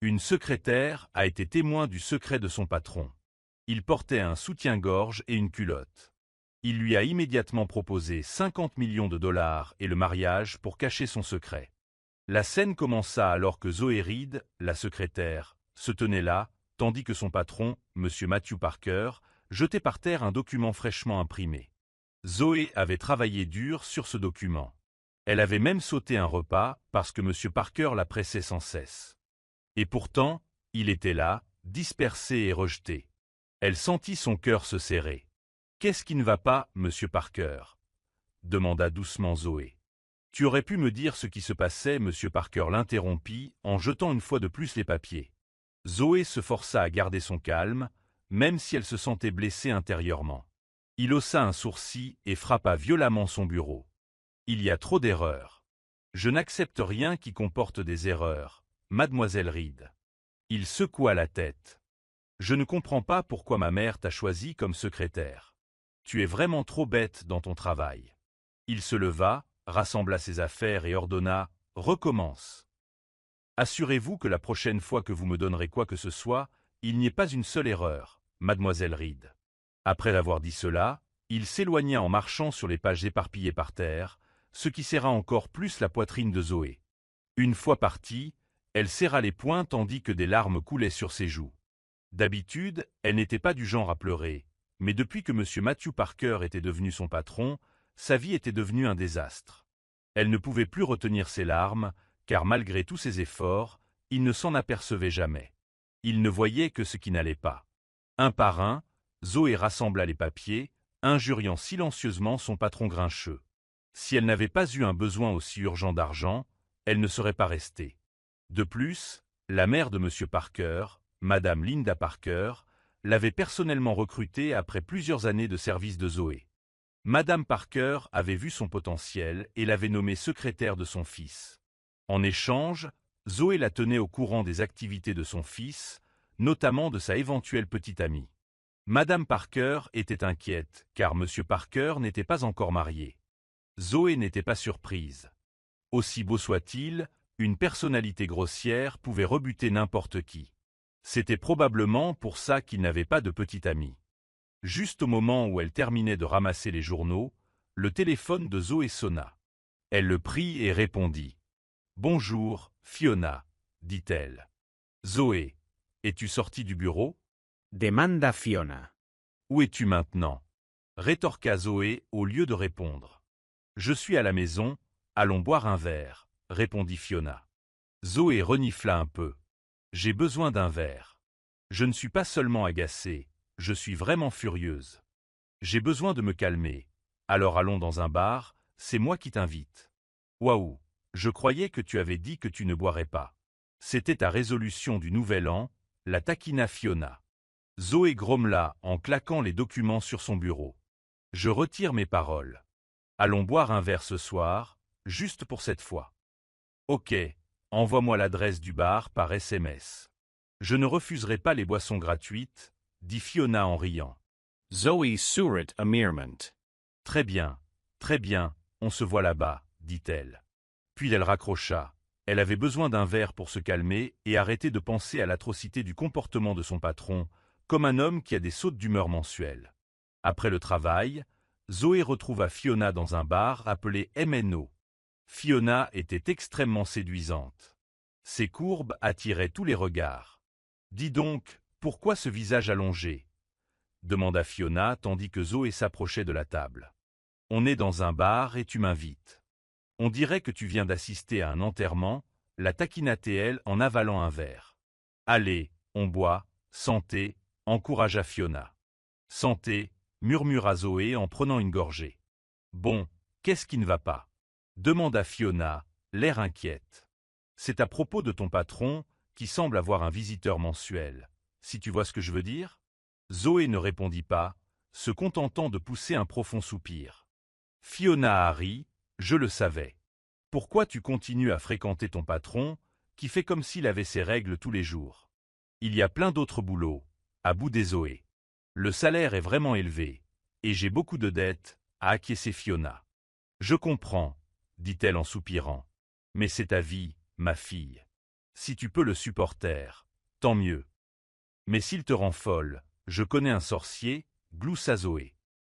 Une secrétaire a été témoin du secret de son patron. Il portait un soutien-gorge et une culotte. Il lui a immédiatement proposé 50 millions de dollars et le mariage pour cacher son secret. La scène commença alors que Zoé Reed, la secrétaire, se tenait là, tandis que son patron, M. Matthew Parker, jetait par terre un document fraîchement imprimé. Zoé avait travaillé dur sur ce document. Elle avait même sauté un repas parce que M. Parker la pressait sans cesse. Et pourtant, il était là, dispersé et rejeté. Elle sentit son cœur se serrer. « Qu'est-ce qui ne va pas, Monsieur Parker ?» demanda doucement Zoé. « Tu aurais pu me dire ce qui se passait, Monsieur Parker l'interrompit en jetant une fois de plus les papiers. Zoé se força à garder son calme, même si elle se sentait blessée intérieurement. Il haussa un sourcil et frappa violemment son bureau. « Il y a trop d'erreurs. Je n'accepte rien qui comporte des erreurs, Mademoiselle Reed. » Il secoua la tête. « Je ne comprends pas pourquoi ma mère t'a choisi comme secrétaire. Tu es vraiment trop bête dans ton travail. » Il se leva, rassembla ses affaires et ordonna « Recommence. Assurez-vous que la prochaine fois que vous me donnerez quoi que ce soit, il n'y ait pas une seule erreur, Mademoiselle Reed. » Après avoir dit cela, il s'éloigna en marchant sur les pages éparpillées par terre, ce qui serra encore plus la poitrine de Zoé. Une fois partie, elle serra les poings tandis que des larmes coulaient sur ses joues. D'habitude, elle n'était pas du genre à pleurer, mais depuis que M. Matthew Parker était devenu son patron, sa vie était devenue un désastre. Elle ne pouvait plus retenir ses larmes, car malgré tous ses efforts, il ne s'en apercevait jamais. Il ne voyait que ce qui n'allait pas. Un par un, Zoé rassembla les papiers, injuriant silencieusement son patron grincheux. Si elle n'avait pas eu un besoin aussi urgent d'argent, elle ne serait pas restée. De plus, la mère de M. Parker, Madame Linda Parker, l'avait personnellement recrutée après plusieurs années de service de Zoé. Madame Parker avait vu son potentiel et l'avait nommée secrétaire de son fils. En échange, Zoé la tenait au courant des activités de son fils, notamment de sa éventuelle petite amie. Madame Parker était inquiète, car M. Parker n'était pas encore marié. Zoé n'était pas surprise. Aussi beau soit-il, une personnalité grossière pouvait rebuter n'importe qui. C'était probablement pour ça qu'il n'avait pas de petite amie. Juste au moment où elle terminait de ramasser les journaux, le téléphone de Zoé sonna. Elle le prit et répondit. « Bonjour, Fiona, dit-elle. »« Zoé, es-tu sortie du bureau ?» demanda Fiona. « Où es-tu maintenant ?» rétorqua Zoé au lieu de répondre. « Je suis à la maison, allons boire un verre, » répondit Fiona. Zoé renifla un peu. « J'ai besoin d'un verre. Je ne suis pas seulement agacée, je suis vraiment furieuse. J'ai besoin de me calmer, alors allons dans un bar, c'est moi qui t'invite. » « Waouh, je croyais que tu avais dit que tu ne boirais pas. » C'était ta résolution du nouvel an, la taquina Fiona. Zoé grommela en claquant les documents sur son bureau. « Je retire mes paroles. Allons boire un verre ce soir, juste pour cette fois. »« Ok, envoie-moi l'adresse du bar par SMS. »« Je ne refuserai pas les boissons gratuites, » dit Fiona en riant. Zoe sourit amerement. « Très bien, on se voit là-bas, » dit-elle. Puis elle raccrocha. Elle avait besoin d'un verre pour se calmer et arrêter de penser à l'atrocité du comportement de son patron, comme un homme qui a des sautes d'humeur mensuelles. Après le travail, Zoé retrouva Fiona dans un bar appelé MNO. Fiona était extrêmement séduisante. Ses courbes attiraient tous les regards. « Dis donc, pourquoi ce visage allongé ?» demanda Fiona tandis que Zoé s'approchait de la table. « On est dans un bar et tu m'invites. On dirait que tu viens d'assister à un enterrement, » la taquina-t-elle en avalant un verre. « Allez, on boit, santé, » encouragea Fiona. « Santé, » murmura Zoé en prenant une gorgée. « Bon, qu'est-ce qui ne va pas ?» demanda Fiona, l'air inquiète. « C'est à propos de ton patron, qui semble avoir un visiteur mensuel, si tu vois ce que je veux dire ?» Zoé ne répondit pas, se contentant de pousser un profond soupir. Fiona a ri. « Je le savais. Pourquoi tu continues à fréquenter ton patron, qui fait comme s'il avait ses règles tous les jours? Il y a plein d'autres boulots, à bouder Zoé. Le salaire est vraiment élevé, et j'ai beaucoup de dettes, » a acquiescé Fiona. « Je comprends, » dit-elle en soupirant. « Mais c'est ta vie, ma fille. Si tu peux le supporter, tant mieux. Mais s'il te rend folle, je connais un sorcier, gloussa Zoé.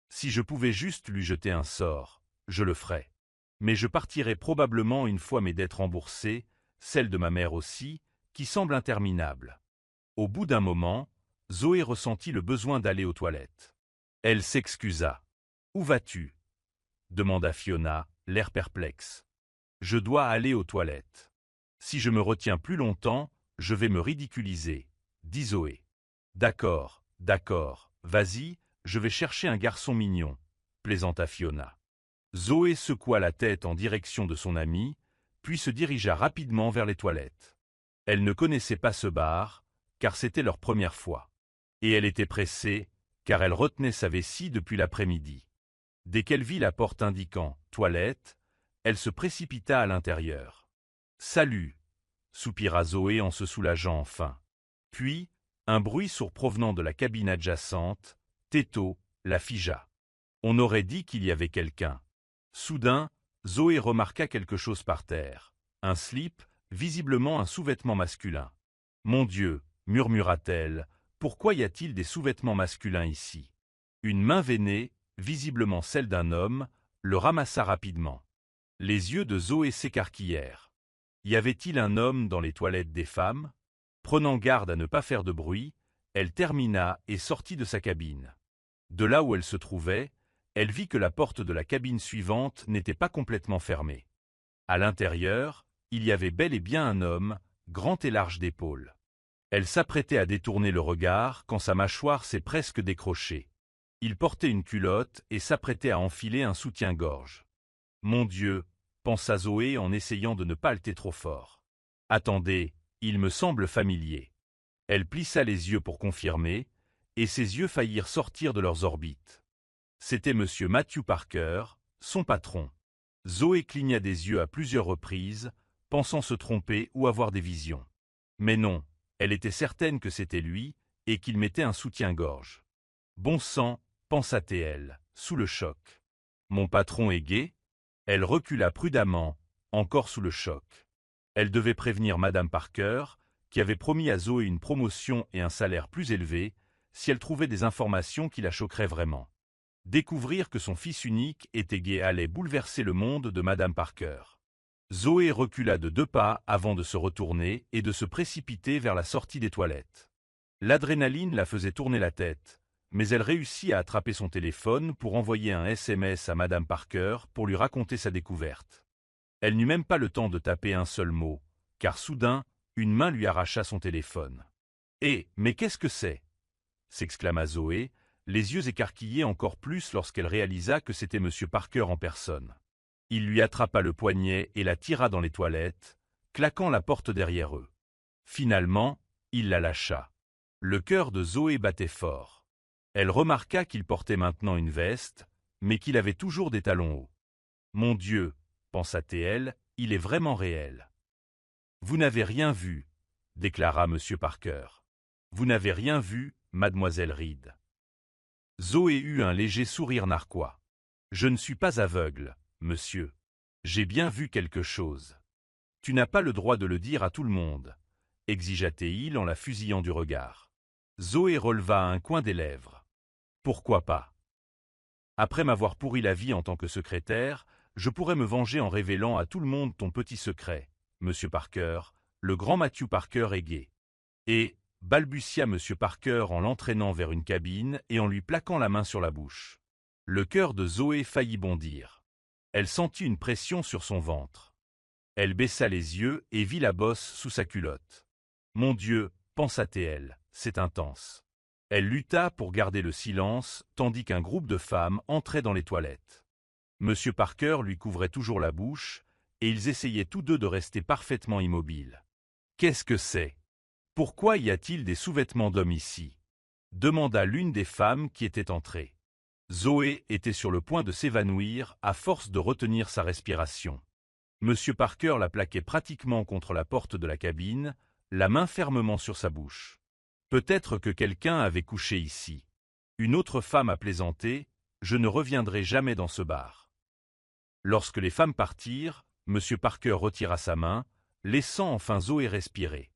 Si je pouvais juste lui jeter un sort, je le ferais. Mais je partirais probablement une fois mes dettes remboursées, celles de ma mère aussi, qui semblent interminables. Au bout d'un moment, Zoé ressentit le besoin d'aller aux toilettes. Elle s'excusa. « Où vas-tu » demanda Fiona, l'air perplexe. « Je dois aller aux toilettes. Si je me retiens plus longtemps, je vais me ridiculiser, dit Zoé. D'accord, vas-y, je vais chercher un garçon mignon, plaisanta Fiona. Zoé secoua la tête en direction de son amie, puis se dirigea rapidement vers les toilettes. Elle ne connaissait pas ce bar, car c'était leur première fois. Et elle était pressée, car elle retenait sa vessie depuis l'après-midi. Dès qu'elle vit la porte indiquant « toilette », elle se précipita à l'intérieur. « Salut !» soupira Zoé en se soulageant enfin. Puis, un bruit sourd provenant de la cabine adjacente, Této, la figea. On aurait dit qu'il y avait quelqu'un. Soudain, Zoé remarqua quelque chose par terre. Un slip, visiblement un sous-vêtement masculin. « Mon Dieu !» murmura-t-elle, « pourquoi y a-t-il des sous-vêtements masculins ici ?» Une main veinée, visiblement celle d'un homme, le ramassa rapidement. Les yeux de Zoé s'écarquillèrent. Y avait-il un homme dans les toilettes des femmes? Prenant garde à ne pas faire de bruit, elle termina et sortit de sa cabine. De là où elle se trouvait, elle vit que la porte de la cabine suivante n'était pas complètement fermée. À l'intérieur, il y avait bel et bien un homme, grand et large d'épaules. Elle s'apprêtait à détourner le regard quand sa mâchoire s'est presque décrochée. Il portait une culotte et s'apprêtait à enfiler un soutien-gorge. « Mon Dieu !» pensa Zoé en essayant de ne pas halter trop fort. « Attendez, il me semble familier. » Elle plissa les yeux pour confirmer, et ses yeux faillirent sortir de leurs orbites. C'était Monsieur Matthew Parker, son patron. Zoé cligna des yeux à plusieurs reprises, pensant se tromper ou avoir des visions. Mais non, elle était certaine que c'était lui, et qu'il mettait un soutien-gorge. Bon sang, pensa-t-elle, sous le choc. Mon patron est gai? Elle recula prudemment, encore sous le choc. Elle devait prévenir Madame Parker, qui avait promis à Zoé une promotion et un salaire plus élevé, si elle trouvait des informations qui la choqueraient vraiment. Découvrir que son fils unique était gai allait bouleverser le monde de Madame Parker. Zoé recula de 2 pas avant de se retourner et de se précipiter vers la sortie des toilettes. L'adrénaline la faisait tourner la tête, mais elle réussit à attraper son téléphone pour envoyer un SMS à Madame Parker pour lui raconter sa découverte. Elle n'eut même pas le temps de taper un seul mot, car soudain, une main lui arracha son téléphone. « Mais qu'est-ce que c'est » s'exclama Zoé, les yeux écarquillés encore plus lorsqu'elle réalisa que c'était M. Parker en personne. Il lui attrapa le poignet et la tira dans les toilettes, claquant la porte derrière eux. Finalement, il la lâcha. Le cœur de Zoé battait fort. Elle remarqua qu'il portait maintenant une veste, mais qu'il avait toujours des talons hauts. « Mon Dieu !» pensa-t-elle, « il est vraiment réel. »« Vous n'avez rien vu, » déclara M. Parker. « Vous n'avez rien vu, mademoiselle Reed. » Zoé eut un léger sourire narquois. « Je ne suis pas aveugle, monsieur. J'ai bien vu quelque chose. »« Tu n'as pas le droit de le dire à tout le monde, » exigea-t-il en la fusillant du regard. Zoé releva un coin des lèvres. « Pourquoi pas? Après m'avoir pourri la vie en tant que secrétaire, je pourrais me venger en révélant à tout le monde ton petit secret, Monsieur Parker, le grand Matthew Parker est gai. » Et, balbutia Monsieur Parker en l'entraînant vers une cabine et en lui plaquant la main sur la bouche. Le cœur de Zoé faillit bondir. Elle sentit une pression sur son ventre. Elle baissa les yeux et vit la bosse sous sa culotte. « Mon Dieu !» pensa-t-elle, « c'est intense. » Elle lutta pour garder le silence, tandis qu'un groupe de femmes entrait dans les toilettes. Monsieur Parker lui couvrait toujours la bouche, et ils essayaient tous deux de rester parfaitement immobiles. « Qu'est-ce que c'est ? Pourquoi y a-t-il des sous-vêtements d'hommes ici ?» demanda l'une des femmes qui était entrée. Zoé était sur le point de s'évanouir à force de retenir sa respiration. Monsieur Parker la plaquait pratiquement contre la porte de la cabine, la main fermement sur sa bouche. Peut-être que quelqu'un avait couché ici. Une autre femme a plaisanté, « Je ne reviendrai jamais dans ce bar. » Lorsque les femmes partirent, Monsieur Parker retira sa main, laissant enfin Zoé respirer.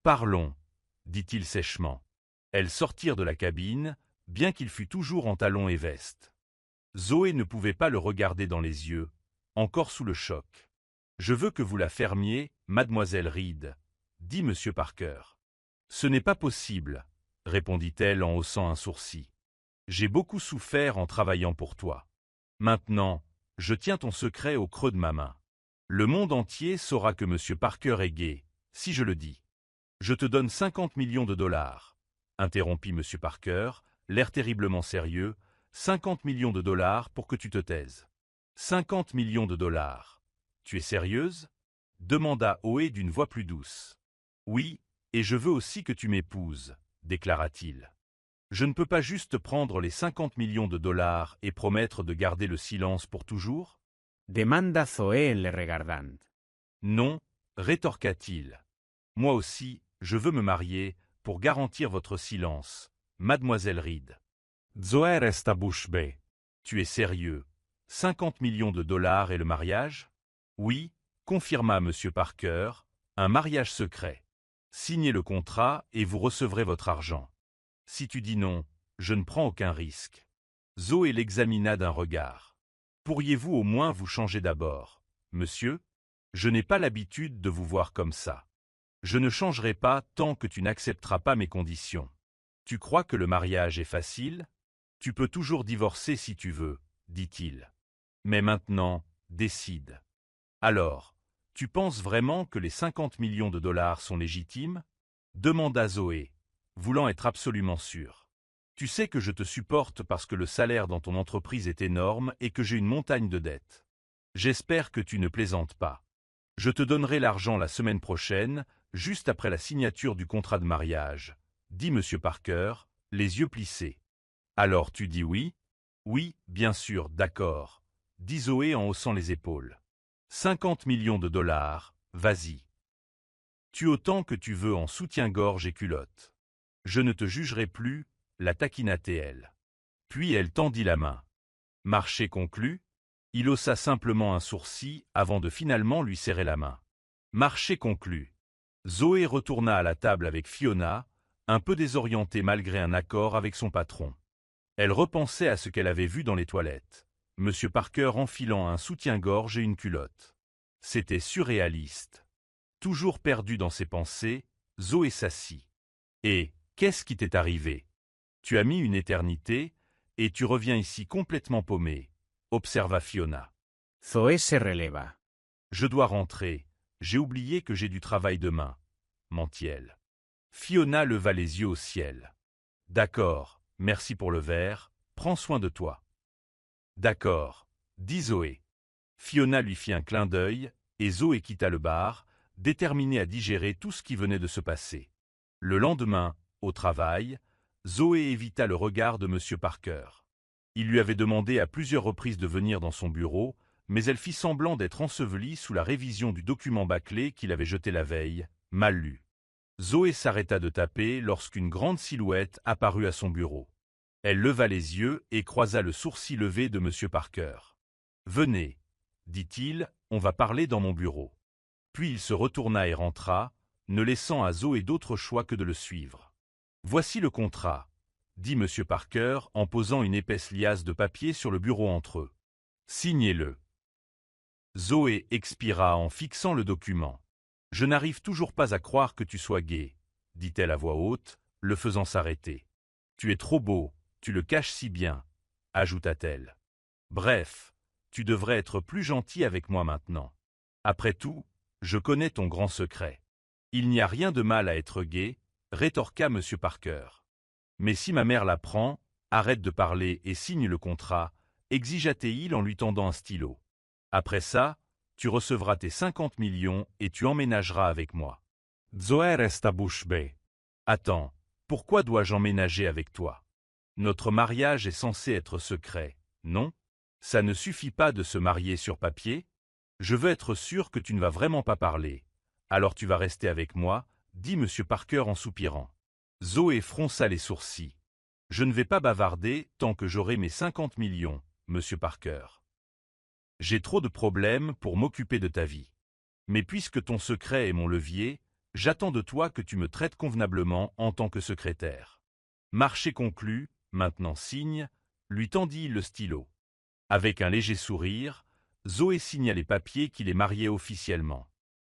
Parlons, dit-il sèchement. Elles sortirent de la cabine, bien qu'il fût toujours en talons et veste. Zoé ne pouvait pas le regarder dans les yeux, encore sous le choc. « Je veux que vous la fermiez, mademoiselle Reed, » dit M. Parker. « Ce n'est pas possible, » répondit-elle en haussant un sourcil. « J'ai beaucoup souffert en travaillant pour toi. Maintenant, je tiens ton secret au creux de ma main. Le monde entier saura que M. Parker est gay, si je le dis. Je te donne 50 millions de dollars, interrompit M. Parker, l'air terriblement sérieux, 50 millions de dollars pour que tu te taises. 50 millions de dollars. Tu es sérieuse? Demanda Zoé d'une voix plus douce. Oui, et je veux aussi que tu m'épouses, déclara-t-il. Je ne peux pas juste prendre les 50 millions de dollars et promettre de garder le silence pour toujours? Demanda Zoé le regardant. Non, rétorqua-t-il. Moi aussi, je veux me marier pour garantir votre silence, mademoiselle Reed. Zoé resta bouche bée. Tu es sérieux? 50 millions de dollars et le mariage? Oui, confirma M. Parker, un mariage secret. Signez le contrat et vous recevrez votre argent. Si tu dis non, je ne prends aucun risque. Zoé l'examina d'un regard. Pourriez-vous au moins vous changer d'abord, monsieur? Je n'ai pas l'habitude de vous voir comme ça. Je ne changerai pas tant que tu n'accepteras pas mes conditions. Tu crois que le mariage est facile? Tu peux toujours divorcer si tu veux, dit-il. Mais maintenant, décide. Alors, tu penses vraiment que les 50 millions de dollars sont légitimes? Demanda Zoé, voulant être absolument sûre. Tu sais que je te supporte parce que le salaire dans ton entreprise est énorme et que j'ai une montagne de dettes. J'espère que tu ne plaisantes pas. Je te donnerai l'argent la semaine prochaine, juste après la signature du contrat de mariage, dit M. Parker, les yeux plissés. Alors tu dis oui? Oui, bien sûr, d'accord, dit Zoé en haussant les épaules. 50 millions de dollars, vas-y. Tue autant que tu veux en soutien-gorge et culotte. Je ne te jugerai plus, la taquina-t-elle. Puis elle tendit la main. Marché conclu? Il haussa simplement un sourcil avant de finalement lui serrer la main. Marché conclu. Zoé retourna à la table avec Fiona, un peu désorientée malgré un accord avec son patron. Elle repensait à ce qu'elle avait vu dans les toilettes. M. Parker enfilant un soutien-gorge et une culotte. C'était surréaliste. Toujours perdue dans ses pensées, Zoé s'assit. « Et, qu'est-ce qui t'est arrivé? Tu as mis une éternité, et tu reviens ici complètement paumé, » observa Fiona. Zoé se releva. « Je dois rentrer, j'ai oublié que j'ai du travail demain, » mentit-elle. Fiona leva les yeux au ciel. « D'accord, merci pour le verre, prends soin de toi. »« D'accord, » dit Zoé. Fiona lui fit un clin d'œil, et Zoé quitta le bar, déterminée à digérer tout ce qui venait de se passer. Le lendemain, au travail, Zoé évita le regard de M. Parker. Il lui avait demandé à plusieurs reprises de venir dans son bureau, mais elle fit semblant d'être ensevelie sous la révision du document bâclé qu'il avait jeté la veille, mal lu. Zoé s'arrêta de taper lorsqu'une grande silhouette apparut à son bureau. Elle leva les yeux et croisa le sourcil levé de M. Parker. « Venez, » dit-il, « on va parler dans mon bureau. » Puis il se retourna et rentra, ne laissant à Zoé d'autre choix que de le suivre. « Voici le contrat, » dit M. Parker en posant une épaisse liasse de papier sur le bureau entre eux. « Signez-le. » Zoé expira en fixant le document. « Je n'arrive toujours pas à croire que tu sois gai, » dit-elle à voix haute, le faisant s'arrêter. « Tu es trop beau, tu le caches si bien, » ajouta-t-elle. « Bref, tu devrais être plus gentil avec moi maintenant. Après tout, je connais ton grand secret. Il n'y a rien de mal à être gai, » rétorqua M. Parker. « Mais si ma mère l'apprend, arrête de parler et signe le contrat, » exigea-t-il en lui tendant un stylo. « Après ça, tu recevras tes 50 millions et tu emménageras avec moi. » Zoé resta bouche bée. « Attends, pourquoi dois-je emménager avec toi? Notre mariage est censé être secret, non? Ça ne suffit pas de se marier sur papier? Je veux être sûr que tu ne vas vraiment pas parler. Alors tu vas rester avec moi, » dit M. Parker en soupirant. Zoé fronça les sourcils. « Je ne vais pas bavarder tant que j'aurai mes 50 millions, M. Parker. J'ai trop de problèmes pour m'occuper de ta vie. Mais puisque ton secret est mon levier, j'attends de toi que tu me traites convenablement en tant que secrétaire. Marché conclu, maintenant signe, lui tendit le stylo. Avec un léger sourire, Zoé signa les papiers qui les mariaient officiellement.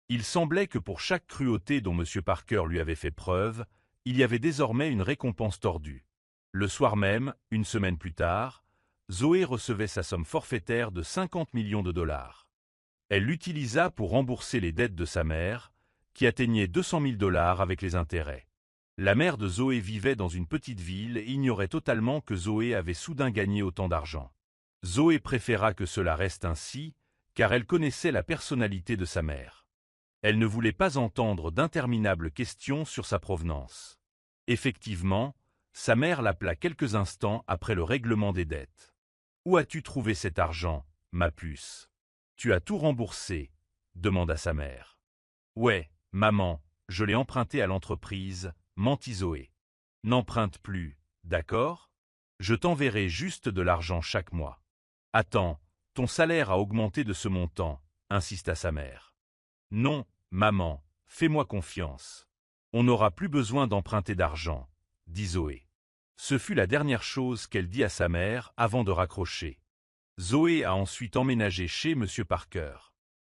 Il semblait que pour chaque cruauté dont M. Parker lui avait fait preuve, il y avait désormais une récompense tordue. Le soir même, une semaine plus tard, Zoé recevait sa somme forfaitaire de 50 millions de dollars. Elle l'utilisa pour rembourser les dettes de sa mère, qui atteignaient 200 000 dollars avec les intérêts. La mère de Zoé vivait dans une petite ville et ignorait totalement que Zoé avait soudain gagné autant d'argent. Zoé préféra que cela reste ainsi, car elle connaissait la personnalité de sa mère. Elle ne voulait pas entendre d'interminables questions sur sa provenance. Effectivement, sa mère l'appela quelques instants après le règlement des dettes. « Où as-tu trouvé cet argent, ma puce ? Tu as tout remboursé ?» demanda sa mère. « Ouais, maman, je l'ai emprunté à l'entreprise, » mentit Zoé. « N'emprunte plus, d'accord ? Je t'enverrai juste de l'argent chaque mois. »« Attends, ton salaire a augmenté de ce montant, » insista sa mère. « Non, maman, fais-moi confiance. On n'aura plus besoin d'emprunter d'argent, » dit Zoé. Ce fut la dernière chose qu'elle dit à sa mère avant de raccrocher. Zoé a ensuite emménagé chez M. Parker.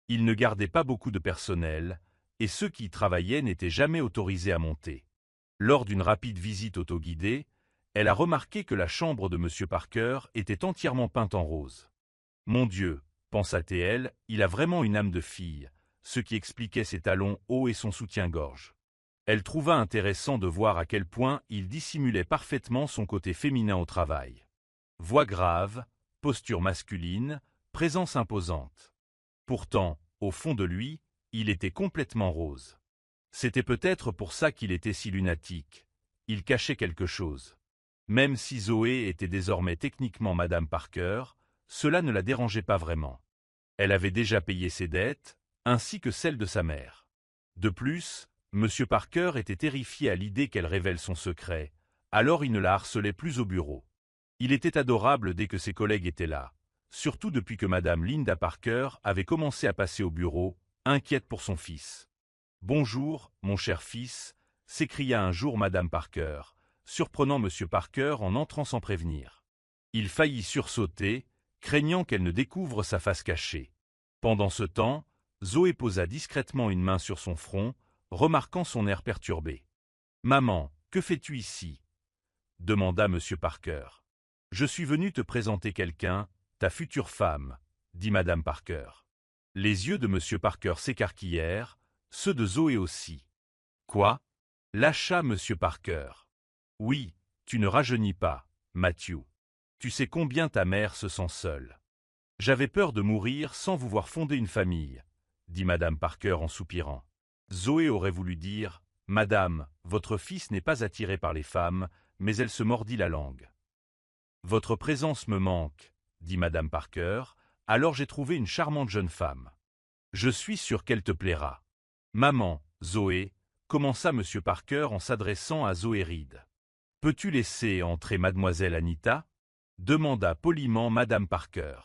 Il ne gardait pas beaucoup de personnel, et ceux qui y travaillaient n'étaient jamais autorisés à monter. Lors d'une rapide visite autoguidée, elle a remarqué que la chambre de M. Parker était entièrement peinte en rose. « Mon Dieu, pensa-t-elle, il a vraiment une âme de fille, ce qui expliquait ses talons hauts et son soutien-gorge. » Elle trouva intéressant de voir à quel point il dissimulait parfaitement son côté féminin au travail. Voix grave, posture masculine, présence imposante. Pourtant, au fond de lui, il était complètement rose. C'était peut-être pour ça qu'il était si lunatique. Il cachait quelque chose. Même si Zoé était désormais techniquement Madame Parker, cela ne la dérangeait pas vraiment. Elle avait déjà payé ses dettes, ainsi que celles de sa mère. De plus, M. Parker était terrifié à l'idée qu'elle révèle son secret, alors il ne la harcelait plus au bureau. Il était adorable dès que ses collègues étaient là, surtout depuis que Madame Linda Parker avait commencé à passer au bureau, inquiète pour son fils. « Bonjour, mon cher fils », s'écria un jour Madame Parker, surprenant M. Parker en entrant sans prévenir. Il faillit sursauter, craignant qu'elle ne découvre sa face cachée. Pendant ce temps, Zoé posa discrètement une main sur son front, remarquant son air perturbé. « Maman, que fais-tu ici ?» demanda M. Parker. « Je suis venu te présenter quelqu'un, ta future femme, » dit Madame Parker. Les yeux de M. Parker s'écarquillèrent, ceux de Zoé aussi. « Quoi ?» lâcha M. Parker. « Oui, tu ne rajeunis pas, Matthew. Tu sais combien ta mère se sent seule. »« J'avais peur de mourir sans vous voir fonder une famille, » dit Madame Parker en soupirant. Zoé aurait voulu dire « Madame, votre fils n'est pas attiré par les femmes, mais elle se mordit la langue. »« Votre présence me manque, » dit Madame Parker, « alors j'ai trouvé une charmante jeune femme. Je suis sûr qu'elle te plaira. »« Maman, Zoé, » commença M. Parker en s'adressant à Zoé Reed. « Peux-tu laisser entrer Mademoiselle Anita ?» demanda poliment Madame Parker.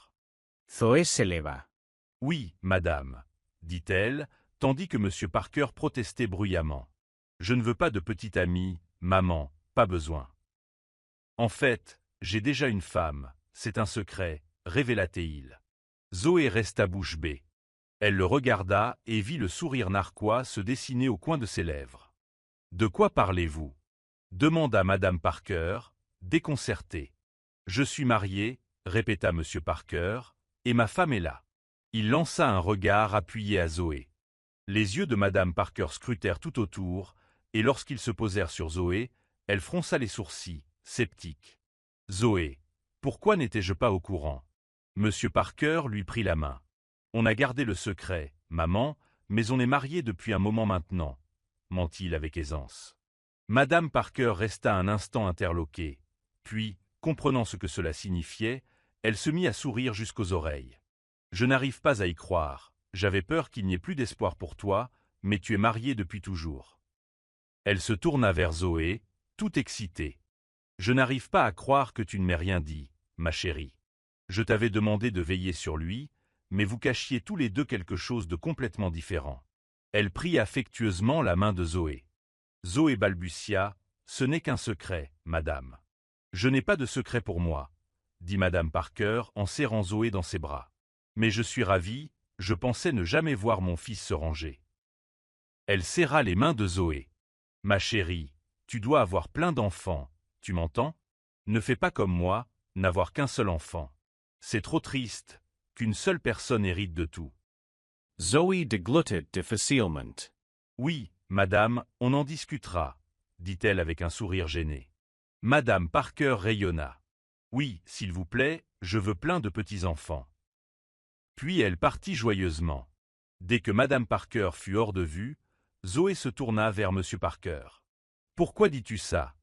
Zoé se leva. « Oui, madame, » dit-elle, tandis que M. Parker protestait bruyamment. « Je ne veux pas de petite amie, maman, pas besoin. »« En fait, j'ai déjà une femme, c'est un secret, » révéla-t-il. Zoé resta bouche bée. Elle le regarda et vit le sourire narquois se dessiner au coin de ses lèvres. « De quoi parlez-vous » demanda Madame Parker, déconcertée. « Je suis marié, » répéta M. Parker, « et ma femme est là. » Il lança un regard appuyé à Zoé. Les yeux de Madame Parker scrutèrent tout autour, et lorsqu'ils se posèrent sur Zoé, elle fronça les sourcils, sceptique. « Zoé, pourquoi n'étais-je pas au courant ?» M. Parker lui prit la main. « On a gardé le secret, maman, mais on est mariés depuis un moment maintenant, » mentit-il avec aisance. Madame Parker resta un instant interloquée, puis, comprenant ce que cela signifiait, elle se mit à sourire jusqu'aux oreilles. « Je n'arrive pas à y croire, j'avais peur qu'il n'y ait plus d'espoir pour toi, mais tu es mariée depuis toujours. » Elle se tourna vers Zoé, tout excitée. « Je n'arrive pas à croire que tu ne m'aies rien dit, ma chérie. Je t'avais demandé de veiller sur lui, mais vous cachiez tous les deux quelque chose de complètement différent. Elle prit affectueusement la main de Zoé. Zoé balbutia, « Ce n'est qu'un secret, madame. » « Je n'ai pas de secret pour moi, » dit madame Parker en serrant Zoé dans ses bras. « Mais je suis ravie, je pensais ne jamais voir mon fils se ranger. » Elle serra les mains de Zoé. « Ma chérie, tu dois avoir plein d'enfants, tu m'entends? Ne fais pas comme moi, n'avoir qu'un seul enfant. C'est trop triste, qu'une seule personne hérite de tout. » Zoe deglutted difficilement. « Oui, madame, on en discutera, » dit-elle avec un sourire gêné. Madame Parker rayonna. « Oui, s'il vous plaît, je veux plein de petits-enfants. » Puis elle partit joyeusement. Dès que madame Parker fut hors de vue, Zoé se tourna vers monsieur Parker. « Pourquoi dis-tu ça ?»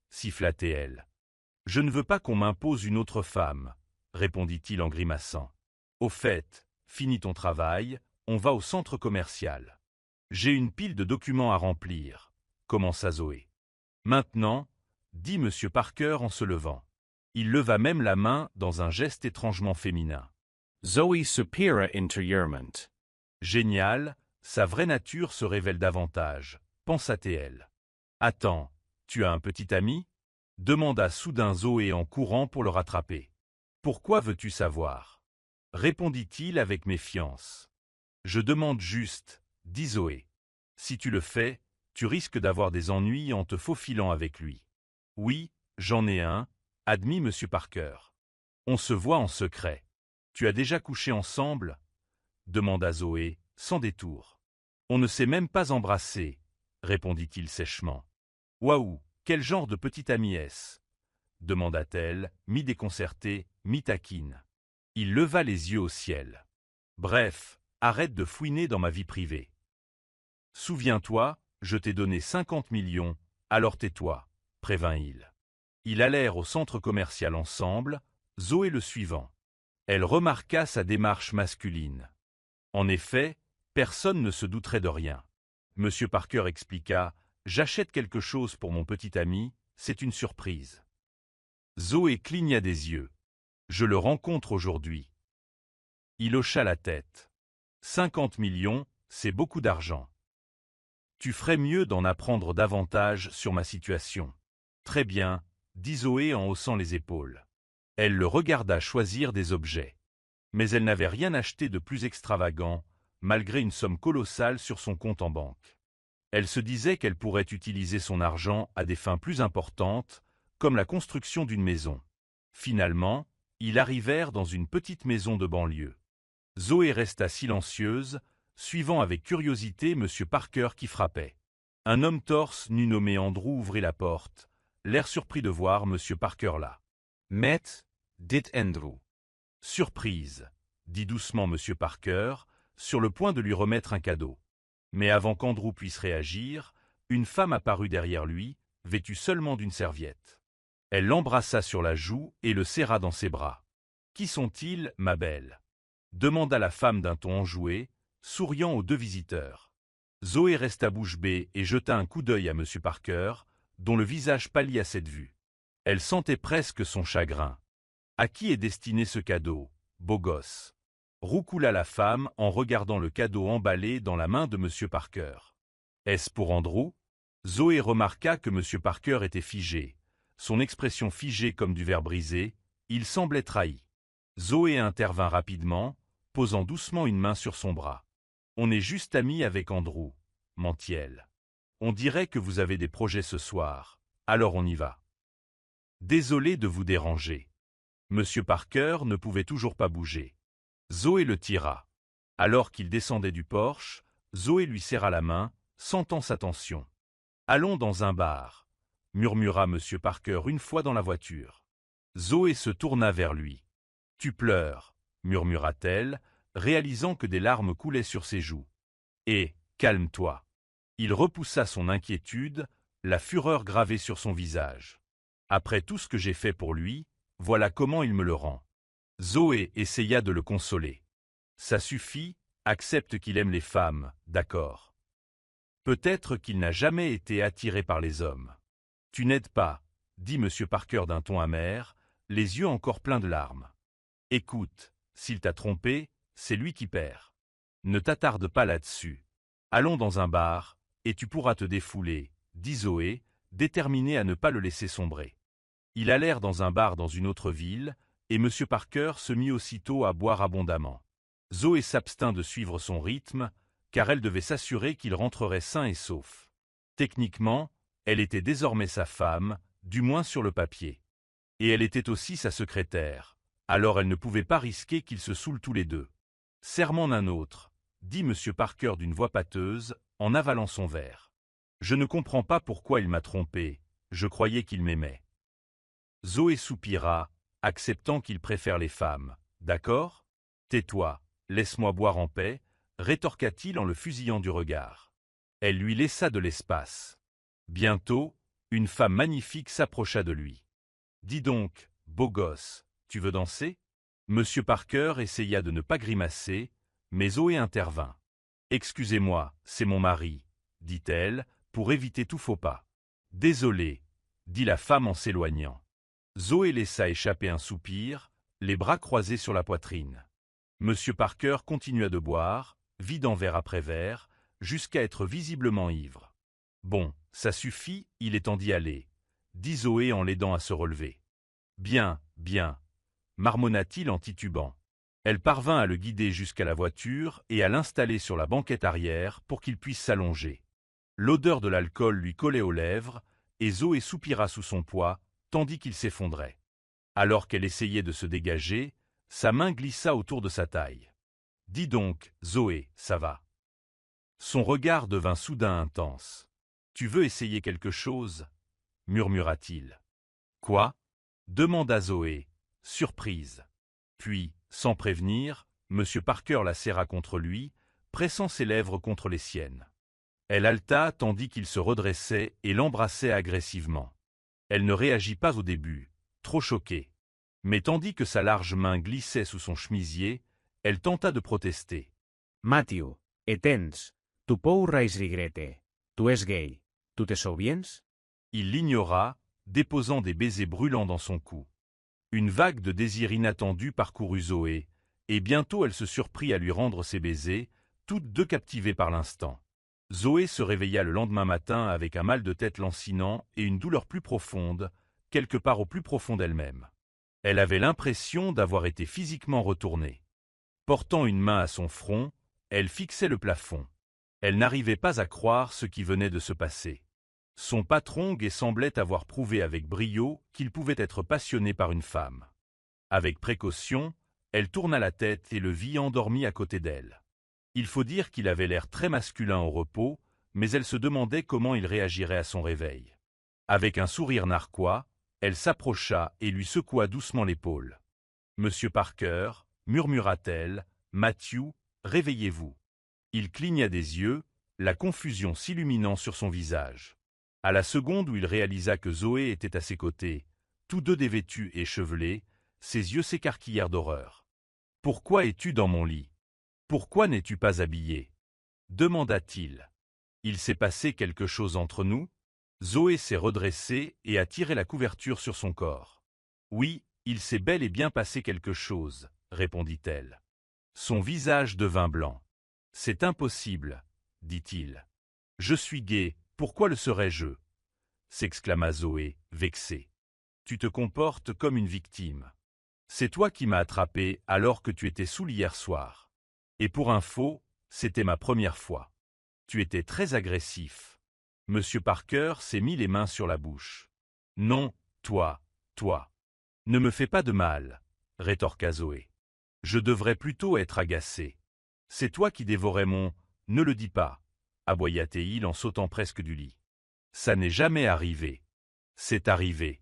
siffla-t-elle. « Je ne veux pas qu'on m'impose une autre femme, » répondit-il en grimaçant. « Au fait, finis ton travail, on va au centre commercial. J'ai une pile de documents à remplir, » commença Zoé. « Maintenant, » dit monsieur Parker en se levant. Il leva même la main dans un geste étrangement féminin. Zoe supera interiorment. Génial, sa vraie nature se révèle davantage, pensa-t-elle. Attends, tu as un petit ami? Demanda soudain Zoé en courant pour le rattraper. Pourquoi veux-tu savoir? Répondit-il avec méfiance. Je demande juste, dit Zoé. Si tu le fais, tu risques d'avoir des ennuis en te faufilant avec lui. Oui, j'en ai un, admit monsieur Parker. On se voit en secret. Tu as déjà couché ensemble? Demanda Zoé, sans détour. On ne s'est même pas embrassé, répondit-il sèchement. Waouh, quel genre de petit ami est-ce? Demanda-t-elle, mi-déconcertée, mi-taquine. Il leva les yeux au ciel. Bref, arrête de fouiner dans ma vie privée. Souviens-toi, je t'ai donné 50 millions, alors tais-toi, prévint-il. Ils allèrent au centre commercial ensemble, Zoé le suivant. Elle remarqua sa démarche masculine. En effet, personne ne se douterait de rien. Monsieur Parker expliqua, « J'achète quelque chose pour mon petit ami, c'est une surprise. » Zoé cligna des yeux. « Je le rencontre aujourd'hui. » Il hocha la tête. « 50 millions, c'est beaucoup d'argent. Tu ferais mieux d'en apprendre davantage sur ma situation. » Très bien, dit Zoé en haussant les épaules. Elle le regarda choisir des objets. Mais elle n'avait rien acheté de plus extravagant, malgré une somme colossale sur son compte en banque. Elle se disait qu'elle pourrait utiliser son argent à des fins plus importantes, comme la construction d'une maison. Finalement, ils arrivèrent dans une petite maison de banlieue. Zoé resta silencieuse, suivant avec curiosité M. Parker qui frappait. Un homme torse nu nommé Andrew ouvrit la porte, l'air surpris de voir M. Parker là. « Matt, dit Andrew. » Surprise, dit doucement M. Parker, sur le point de lui remettre un cadeau. Mais avant qu'Andrew puisse réagir, une femme apparut derrière lui, vêtue seulement d'une serviette. Elle l'embrassa sur la joue et le serra dans ses bras. « Qui sont-ils, ma belle ?» demanda la femme d'un ton enjoué, souriant aux deux visiteurs. Zoé resta bouche bée et jeta un coup d'œil à M. Parker, dont le visage pâlit à cette vue. Elle sentait presque son chagrin. « À qui est destiné ce cadeau, beau gosse ?» roucoula la femme en regardant le cadeau emballé dans la main de M. Parker. « Est-ce pour Andrew ?» Zoé remarqua que M. Parker était figé. Son expression figée comme du verre brisé, il semblait trahi. Zoé intervint rapidement, posant doucement une main sur son bras. « On est juste amis avec Andrew, » mentit-elle. « On dirait que vous avez des projets ce soir, alors on y va. » Désolé de vous déranger. Monsieur Parker ne pouvait toujours pas bouger. Zoé le tira. Alors qu'il descendait du porche, Zoé lui serra la main, sentant sa tension. « Allons dans un bar, » murmura Monsieur Parker une fois dans la voiture. Zoé se tourna vers lui. « Tu pleures, » murmura-t-elle, réalisant que des larmes coulaient sur ses joues. « Et, calme-toi. » Il repoussa son inquiétude, la fureur gravée sur son visage. « Après tout ce que j'ai fait pour lui, voilà comment il me le rend. » Zoé essaya de le consoler. « Ça suffit, accepte qu'il aime les femmes, d'accord. Peut-être qu'il n'a jamais été attiré par les hommes. »« Tu n'aides pas, » dit M. Parker d'un ton amer, les yeux encore pleins de larmes. « Écoute, s'il t'a trompé, c'est lui qui perd. Ne t'attarde pas là-dessus. Allons dans un bar, et tu pourras te défouler, dit Zoé, déterminée à ne pas le laisser sombrer. Ils allèrent dans un bar dans une autre ville, et M. Parker se mit aussitôt à boire abondamment. Zoé s'abstint de suivre son rythme, car elle devait s'assurer qu'il rentrerait sain et sauf. Techniquement, elle était désormais sa femme, du moins sur le papier. Et elle était aussi sa secrétaire, alors elle ne pouvait pas risquer qu'ils se saoulent tous les deux. Serre-m'en un autre, dit M. Parker d'une voix pâteuse, en avalant son verre. Je ne comprends pas pourquoi il m'a trompé, je croyais qu'il m'aimait. Zoé soupira, acceptant qu'il préfère les femmes. D'accord ? Tais-toi, laisse-moi boire en paix, rétorqua-t-il en le fusillant du regard. Elle lui laissa de l'espace. Bientôt, une femme magnifique s'approcha de lui. Dis donc, beau gosse, tu veux danser ? Monsieur Parker essaya de ne pas grimacer, mais Zoé intervint. Excusez-moi, c'est mon mari, dit-elle, pour éviter tout faux pas. Désolé, dit la femme en s'éloignant. Zoé laissa échapper un soupir, les bras croisés sur la poitrine. Monsieur Parker continua de boire, vidant verre après verre, jusqu'à être visiblement ivre. Bon, ça suffit, il est temps d'y aller, dit Zoé en l'aidant à se relever. Bien, bien, marmonna-t-il en titubant. Elle parvint à le guider jusqu'à la voiture et à l'installer sur la banquette arrière pour qu'il puisse s'allonger. L'odeur de l'alcool lui collait aux lèvres, et Zoé soupira sous son poids, tandis qu'il s'effondrait. Alors qu'elle essayait de se dégager, sa main glissa autour de sa taille. « Dis donc, Zoé, ça va ?» Son regard devint soudain intense. « Tu veux essayer quelque chose ?» murmura-t-il. « Quoi ?» demanda Zoé, surprise. Puis, sans prévenir, M. Parker la serra contre lui, pressant ses lèvres contre les siennes. Elle haleta tandis qu'il se redressait et l'embrassait agressivement. Elle ne réagit pas au début, trop choquée. Mais tandis que sa large main glissait sous son chemisier, elle tenta de protester. « Matthew, etens, tu pou regrette. Tu es gay. Tu te souviens ?» Il l'ignora, déposant des baisers brûlants dans son cou. Une vague de désir inattendu parcourut Zoé, et bientôt elle se surprit à lui rendre ses baisers, toutes deux captivées par l'instant. Zoé se réveilla le lendemain matin avec un mal de tête lancinant et une douleur plus profonde, quelque part au plus profond d'elle-même. Elle avait l'impression d'avoir été physiquement retournée. Portant une main à son front, elle fixait le plafond. Elle n'arrivait pas à croire ce qui venait de se passer. Son patron Gay semblait avoir prouvé avec brio qu'il pouvait être passionné par une femme. Avec précaution, elle tourna la tête et le vit endormi à côté d'elle. Il faut dire qu'il avait l'air très masculin au repos, mais elle se demandait comment il réagirait à son réveil. Avec un sourire narquois, elle s'approcha et lui secoua doucement l'épaule. « Monsieur Parker, » murmura-t-elle, « Matthew, réveillez-vous. » Il cligna des yeux, la confusion s'illuminant sur son visage. À la seconde où il réalisa que Zoé était à ses côtés, tous deux dévêtus et chevelés, ses yeux s'écarquillèrent d'horreur. « Pourquoi es-tu dans mon lit ? Pourquoi n'es-tu pas habillé ?» demanda-t-il. « Il s'est passé quelque chose entre nous ?» Zoé s'est redressée et a tiré la couverture sur son corps. « Oui, il s'est bel et bien passé quelque chose, » répondit-elle. Son visage devint blanc. « C'est impossible, » dit-il. « Je suis gai, pourquoi le serais-je » s'exclama Zoé, vexée. « Tu te comportes comme une victime. C'est toi qui m'as attrapé alors que tu étais saoul hier soir. Et pour info, c'était ma première fois. Tu étais très agressif. » Monsieur Parker s'est mis les mains sur la bouche. « Non, toi. Ne me fais pas de mal, » rétorqua Zoé. « Je devrais plutôt être agacé. C'est toi qui dévorais mon... Ne le dis pas, » aboya-t-il en sautant presque du lit. « Ça n'est jamais arrivé. »« C'est arrivé.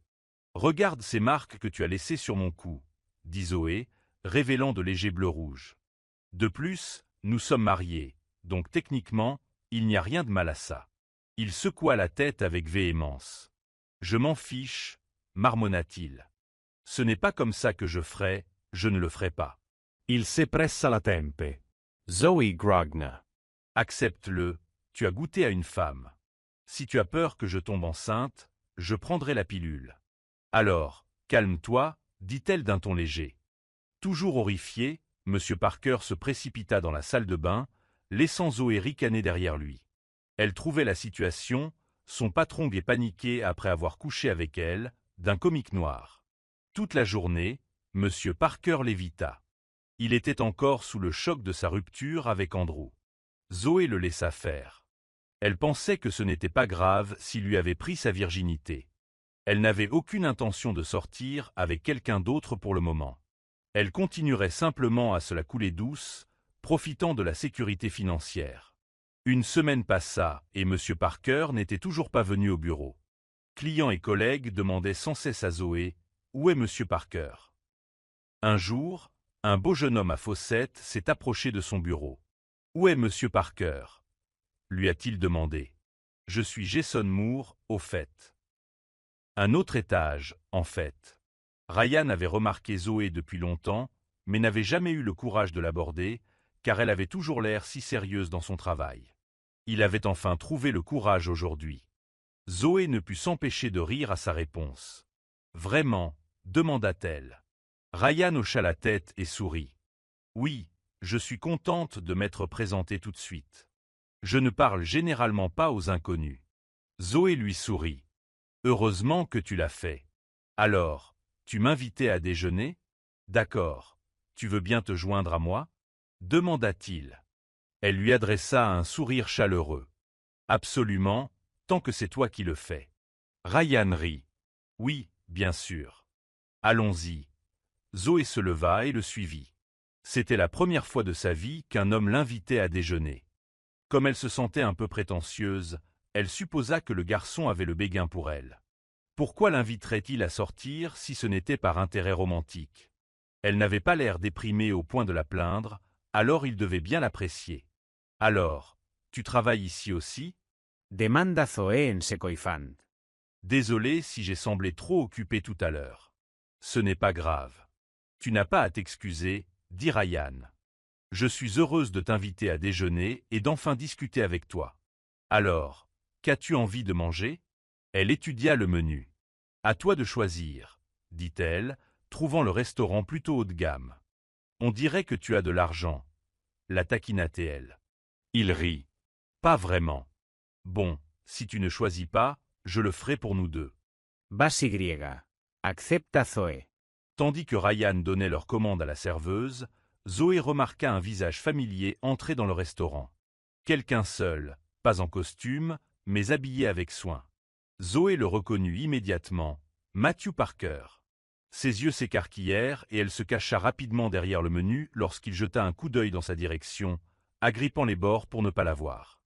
Regarde ces marques que tu as laissées sur mon cou, » dit Zoé, révélant de légers bleus rouges. « De plus, nous sommes mariés, donc techniquement, il n'y a rien de mal à ça. » Il secoua la tête avec véhémence. « Je m'en fiche, » marmonna-t-il. « Ce n'est pas comme ça que je ferai, je ne le ferai pas. » Il se pressa la tempe. Zoe grogna. « Accepte-le, tu as goûté à une femme. Si tu as peur que je tombe enceinte, je prendrai la pilule. »« Alors, calme-toi, dit-elle d'un ton léger. » Toujours horrifié, M. Parker se précipita dans la salle de bain, laissant Zoé ricaner derrière lui. Elle trouvait la situation, son patron gai paniqué après avoir couché avec elle, d'un comique noir. Toute la journée, M. Parker l'évita. Il était encore sous le choc de sa rupture avec Andrew. Zoé le laissa faire. Elle pensait que ce n'était pas grave s'il lui avait pris sa virginité. Elle n'avait aucune intention de sortir avec quelqu'un d'autre pour le moment. Elle continuerait simplement à se la couler douce, profitant de la sécurité financière. Une semaine passa et M. Parker n'était toujours pas venu au bureau. Clients et collègues demandaient sans cesse à Zoé « Où est M. Parker ?» Un jour, un beau jeune homme à Fawcett s'est approché de son bureau. « Où est M. Parker ?» lui a-t-il demandé. « Je suis Jason Moore, au fait. » Un autre étage, en fait. Ryan avait remarqué Zoé depuis longtemps, mais n'avait jamais eu le courage de l'aborder, car elle avait toujours l'air si sérieuse dans son travail. Il avait enfin trouvé le courage aujourd'hui. Zoé ne put s'empêcher de rire à sa réponse. « Vraiment ?» demanda-t-elle. Ryan hocha la tête et sourit. « Oui, je suis contente de m'être présentée tout de suite. Je ne parle généralement pas aux inconnus. » Zoé lui sourit. « Heureusement que tu l'as fait. Alors, tu m'invitais à déjeuner ? D'accord. Tu veux bien te joindre à moi ? Demanda-t-il. Elle lui adressa un sourire chaleureux. Absolument, tant que c'est toi qui le fais. Ryan rit. Oui, bien sûr. Allons-y. Zoé se leva et le suivit. C'était la première fois de sa vie qu'un homme l'invitait à déjeuner. Comme elle se sentait un peu prétentieuse, elle supposa que le garçon avait le béguin pour elle. Pourquoi l'inviterait-il à sortir si ce n'était par intérêt romantique? Elle n'avait pas l'air déprimée au point de la plaindre, alors il devait bien l'apprécier. Alors, tu travailles ici aussi? Demanda Zoé en se coifant. Désolé si j'ai semblé trop occupé tout à l'heure. Ce n'est pas grave. Tu n'as pas à t'excuser, dit Ryan. Je suis heureuse de t'inviter à déjeuner et d'enfin discuter avec toi. Alors, qu'as-tu envie de manger? Elle étudia le menu. À toi de choisir, dit-elle, trouvant le restaurant plutôt haut de gamme. On dirait que tu as de l'argent, la taquina-t-elle. Il rit. Pas vraiment. Bon, si tu ne choisis pas, je le ferai pour nous deux. Basi griega. Accepta Zoé. Tandis que Ryan donnait leur commande à la serveuse, Zoé remarqua un visage familier entrer dans le restaurant. Quelqu'un seul, pas en costume, mais habillé avec soin. Zoé le reconnut immédiatement, Matthew Parker. Ses yeux s'écarquillèrent et elle se cacha rapidement derrière le menu lorsqu'il jeta un coup d'œil dans sa direction, agrippant les bords pour ne pas la voir.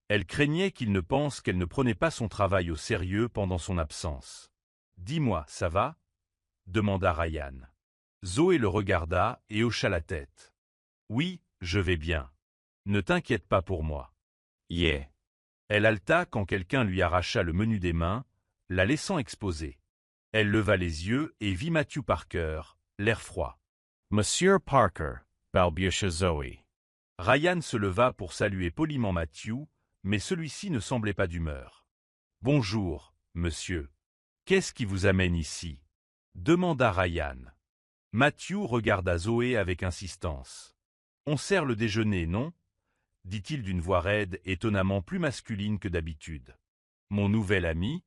Elle craignait qu'il ne pense qu'elle ne prenait pas son travail au sérieux pendant son absence. « Dis-moi, ça va ?» demanda Ryan. Zoé le regarda et hocha la tête. « Oui, je vais bien. Ne t'inquiète pas pour moi. » Yeah. Elle haleta quand quelqu'un lui arracha le menu des mains, la laissant exposer. Elle leva les yeux et vit Matthew Parker, l'air froid. Monsieur Parker, balbutia Zoé. Ryan se leva pour saluer poliment Matthew, mais celui-ci ne semblait pas d'humeur. « Bonjour, monsieur. Qu'est-ce qui vous amène ici ?» demanda Ryan. Matthew regarda Zoé avec insistance. « On sert le déjeuner, non ?» dit-il d'une voix raide, étonnamment plus masculine que d'habitude. « Mon nouvel ami,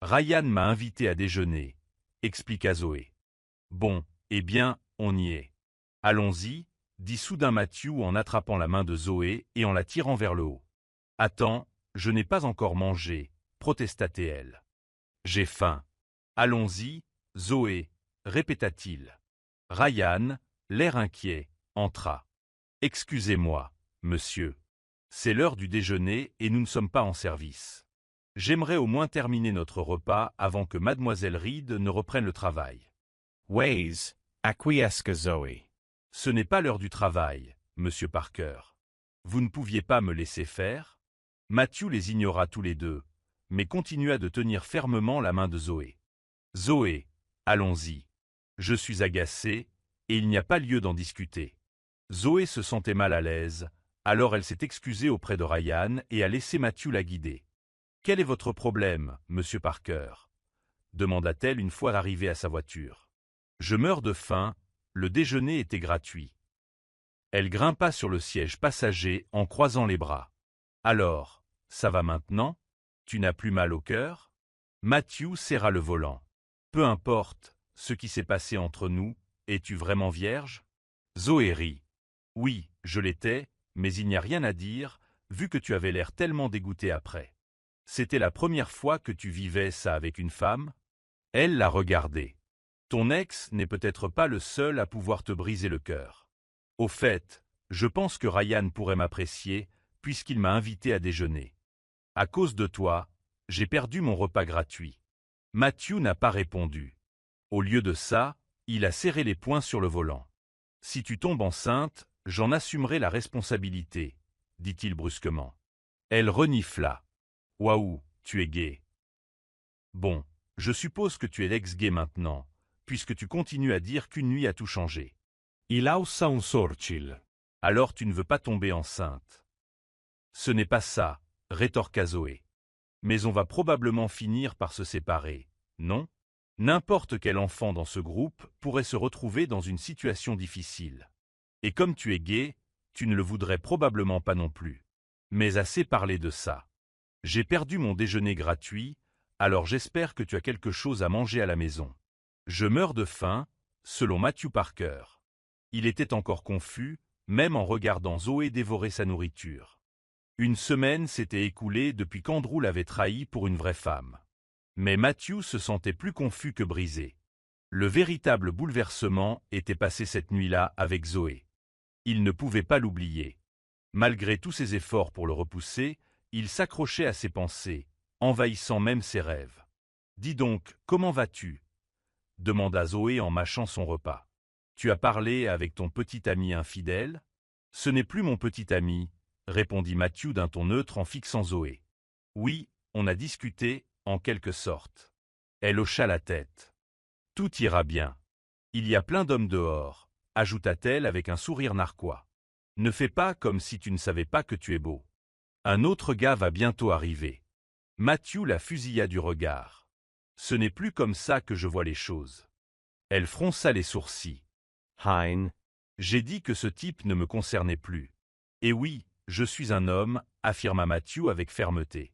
Ryan m'a invité à déjeuner, » expliqua Zoé. « Bon, eh bien, on y est. Allons-y, » dit soudain Matthew en attrapant la main de Zoé et en la tirant vers le haut. « Attends, je n'ai pas encore mangé, » protesta-t-elle. « J'ai faim. »« Allons-y, Zoé, » répéta-t-il. Ryan, l'air inquiet, entra. « Excusez-moi, monsieur. C'est l'heure du déjeuner et nous ne sommes pas en service. J'aimerais au moins terminer notre repas avant que mademoiselle Reed ne reprenne le travail. » Ways, acquiesca Zoé. « Ce n'est pas l'heure du travail, monsieur Parker. Vous ne pouviez pas me laisser faire ?» Matthew les ignora tous les deux, mais continua de tenir fermement la main de Zoé. « Zoé, allons-y. Je suis agacé, et il n'y a pas lieu d'en discuter. » Zoé se sentait mal à l'aise, alors elle s'est excusée auprès de Ryan et a laissé Matthew la guider. « Quel est votre problème, monsieur Parker ?» demanda-t-elle une fois arrivée à sa voiture. « Je meurs de faim, le déjeuner était gratuit. » Elle grimpa sur le siège passager en croisant les bras. Alors, ça va maintenant? Tu n'as plus mal au cœur? Matthew serra le volant. Peu importe ce qui s'est passé entre nous, es-tu vraiment vierge? Zoé rit. Oui, je l'étais, mais il n'y a rien à dire, vu que tu avais l'air tellement dégoûté après. C'était la première fois que tu vivais ça avec une femme? Elle l'a regardé. Ton ex n'est peut-être pas le seul à pouvoir te briser le cœur. Au fait, je pense que Ryan pourrait m'apprécier, puisqu'il m'a invité à déjeuner. À cause de toi, j'ai perdu mon repas gratuit. Matthew n'a pas répondu. Au lieu de ça, il a serré les poings sur le volant. Si tu tombes enceinte, j'en assumerai la responsabilité, dit-il brusquement. Elle renifla. Waouh, tu es gay. Bon, je suppose que tu es l'ex-gay maintenant, puisque tu continues à dire qu'une nuit a tout changé. Il haussa un sorcil. Alors tu ne veux pas tomber enceinte. Ce n'est pas ça, rétorqua Zoé. Mais on va probablement finir par se séparer, non? N'importe quel enfant dans ce groupe pourrait se retrouver dans une situation difficile. Et comme tu es gay, tu ne le voudrais probablement pas non plus. Mais assez parlé de ça. J'ai perdu mon déjeuner gratuit, alors j'espère que tu as quelque chose à manger à la maison. Je meurs de faim, selon Matthew Parker. Il était encore confus, même en regardant Zoé dévorer sa nourriture. Une semaine s'était écoulée depuis qu'Andrew l'avait trahi pour une vraie femme. Mais Matthew se sentait plus confus que brisé. Le véritable bouleversement était passé cette nuit-là avec Zoé. Il ne pouvait pas l'oublier. Malgré tous ses efforts pour le repousser, il s'accrochait à ses pensées, envahissant même ses rêves. « Dis donc, comment vas-tu » demanda Zoé en mâchant son repas. « Tu as parlé avec ton petit ami infidèle ?»« Ce n'est plus mon petit ami, » répondit Matthew d'un ton neutre en fixant Zoé. « Oui, on a discuté, en quelque sorte. » Elle hocha la tête. « Tout ira bien. Il y a plein d'hommes dehors, » ajouta-t-elle avec un sourire narquois. « Ne fais pas comme si tu ne savais pas que tu es beau. Un autre gars va bientôt arriver. » Matthew la fusilla du regard. « Ce n'est plus comme ça que je vois les choses. » Elle fronça les sourcils. « Hein. J'ai dit que ce type ne me concernait plus. Et oui, je suis un homme, affirma Matthew avec fermeté.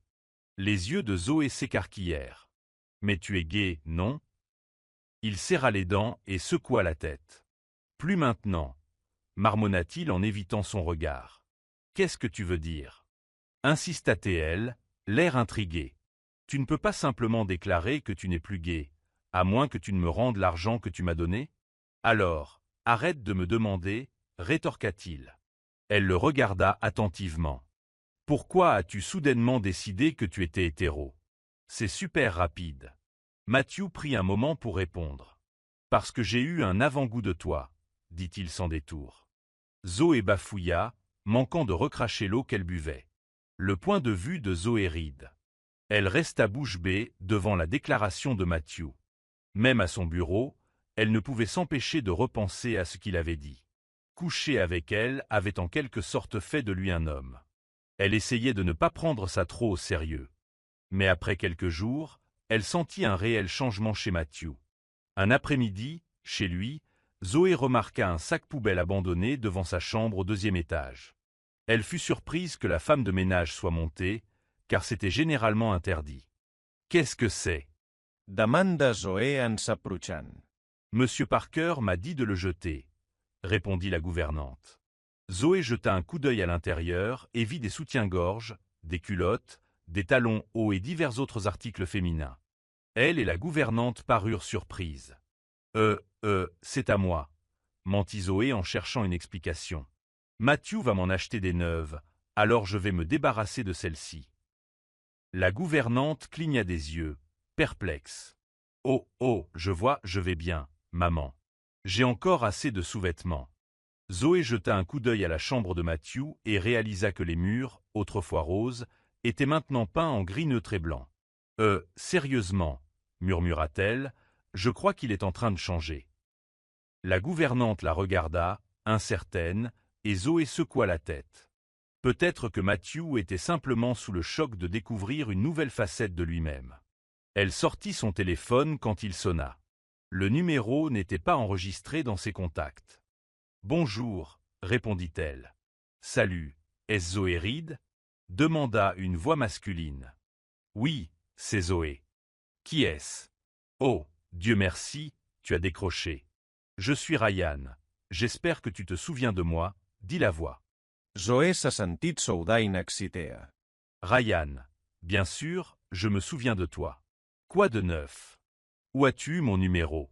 Les yeux de Zoé s'écarquillèrent. « Mais tu es gay, non ?» Il serra les dents et secoua la tête. « Plus maintenant, » marmonna-t-il en évitant son regard. « Qu'est-ce que tu veux dire ?» insista-t-elle, l'air intrigué. « Tu ne peux pas simplement déclarer que tu n'es plus gay, à moins que tu ne me rendes l'argent que tu m'as donné ? Alors, arrête de me demander, rétorqua-t-il. Elle le regarda attentivement. « Pourquoi as-tu soudainement décidé que tu étais hétéro ? C'est super rapide. » Matthew prit un moment pour répondre. « Parce que j'ai eu un avant-goût de toi, » dit-il sans détour. Zoé bafouilla, manquant de recracher l'eau qu'elle buvait. Le point de vue de Zoé ride. Elle resta bouche bée devant la déclaration de Matthew. Même à son bureau, elle ne pouvait s'empêcher de repenser à ce qu'il avait dit. Coucher avec elle avait en quelque sorte fait de lui un homme. Elle essayait de ne pas prendre ça trop au sérieux. Mais après quelques jours, elle sentit un réel changement chez Matthew. Un après-midi, chez lui, Zoé remarqua un sac poubelle abandonné devant sa chambre au 2e étage. Elle fut surprise que la femme de ménage soit montée, car c'était généralement interdit. « Qu'est-ce que c'est » Demanda Zoé en s'approchant. « Monsieur Parker m'a dit de le jeter » répondit la gouvernante. Zoé jeta un coup d'œil à l'intérieur et vit des soutiens-gorge, des culottes, des talons hauts et divers autres articles féminins. Elle et la gouvernante parurent surprises. C'est à moi, » mentit Zoé en cherchant une explication. « Matthew va m'en acheter des neuves, alors je vais me débarrasser de celles-ci. » La gouvernante cligna des yeux, perplexe. « Oh, je vais bien, maman. J'ai encore assez de sous-vêtements. » Zoé jeta un coup d'œil à la chambre de Matthew et réalisa que les murs, autrefois roses, étaient maintenant peints en gris neutre et blanc. « Sérieusement, » murmura-t-elle, « je crois qu'il est en train de changer. » La gouvernante la regarda, incertaine, et Zoé secoua la tête. Peut-être que Matthew était simplement sous le choc de découvrir une nouvelle facette de lui-même. Elle sortit son téléphone quand il sonna. Le numéro n'était pas enregistré dans ses contacts. « Bonjour, » répondit-elle. Salut, est-ce Zoé Reed? Demanda une voix masculine. Oui, c'est Zoé. Qui est-ce? Oh, Dieu merci, tu as décroché. Je suis Ryan. J'espère que tu te souviens de moi, dit la voix. Zoé s'ha sentit soudar in excitea. Ryan, bien sûr, je me souviens de toi. Quoi de neuf? Où as-tu eu mon numéro?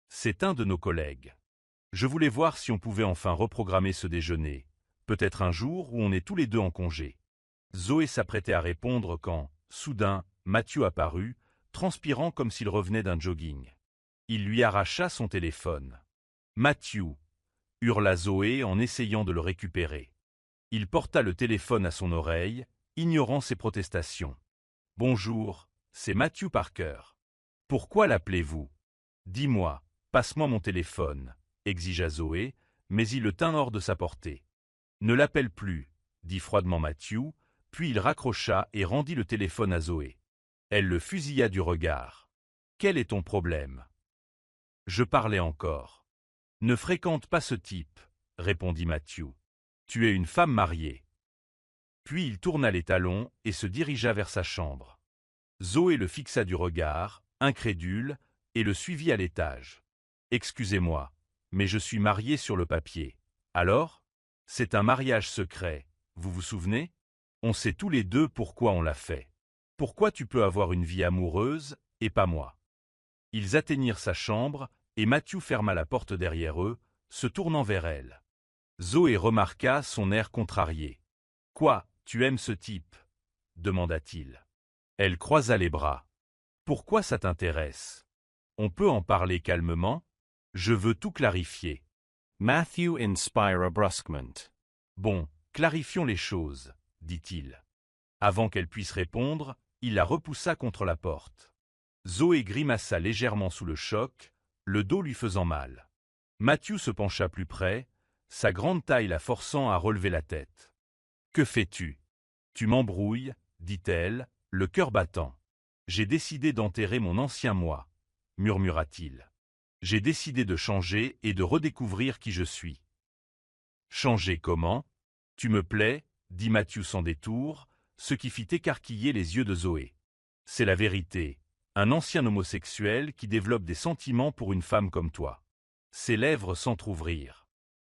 C'est un de nos collègues. Je voulais voir si on pouvait enfin reprogrammer ce déjeuner, peut-être un jour où on est tous les deux en congé. Zoé s'apprêtait à répondre quand, soudain, Matthew apparut, transpirant comme s'il revenait d'un jogging. Il lui arracha son téléphone. « Matthew !» hurla Zoé en essayant de le récupérer. Il porta le téléphone à son oreille, ignorant ses protestations. « Bonjour, c'est Matthew Parker. Pourquoi l'appelez-vous? Dis-moi, passe-moi mon téléphone, exigea Zoé, mais il le tint hors de sa portée. Ne l'appelle plus, dit froidement Matthew, puis il raccrocha et rendit le téléphone à Zoé. Elle le fusilla du regard. Quel est ton problème? Je parlais encore. Ne fréquente pas ce type, répondit Matthew. Tu es une femme mariée. Puis il tourna les talons et se dirigea vers sa chambre. Zoé le fixa du regard, incrédule, et le suivit à l'étage. Excusez-moi, mais je suis marié sur le papier. Alors? C'est un mariage secret, vous vous souvenez? On sait tous les deux pourquoi on l'a fait. Pourquoi tu peux avoir une vie amoureuse, et pas moi? Ils atteignirent sa chambre, et Matthew ferma la porte derrière eux, se tournant vers elle. Zoé remarqua son air contrarié. « Quoi, tu aimes ce type ?» demanda-t-il. Elle croisa les bras. « Pourquoi ça t'intéresse? On peut en parler calmement? Je veux tout clarifier. » Matthew inspire a brusquement. « Bon, clarifions les choses, » dit-il. Avant qu'elle puisse répondre, il la repoussa contre la porte. Zoé grimaça légèrement sous le choc, le dos lui faisant mal. Matthew se pencha plus près, sa grande taille la forçant à relever la tête. « Que fais-tu? Tu m'embrouilles, dit-elle, le cœur battant. J'ai décidé d'enterrer mon ancien moi, murmura-t-il. J'ai décidé de changer et de redécouvrir qui je suis. Changer comment? Tu me plais, dit Matthew sans détour, ce qui fit écarquiller les yeux de Zoé. C'est la vérité, un ancien homosexuel qui développe des sentiments pour une femme comme toi. Ses lèvres s'entr'ouvrirent.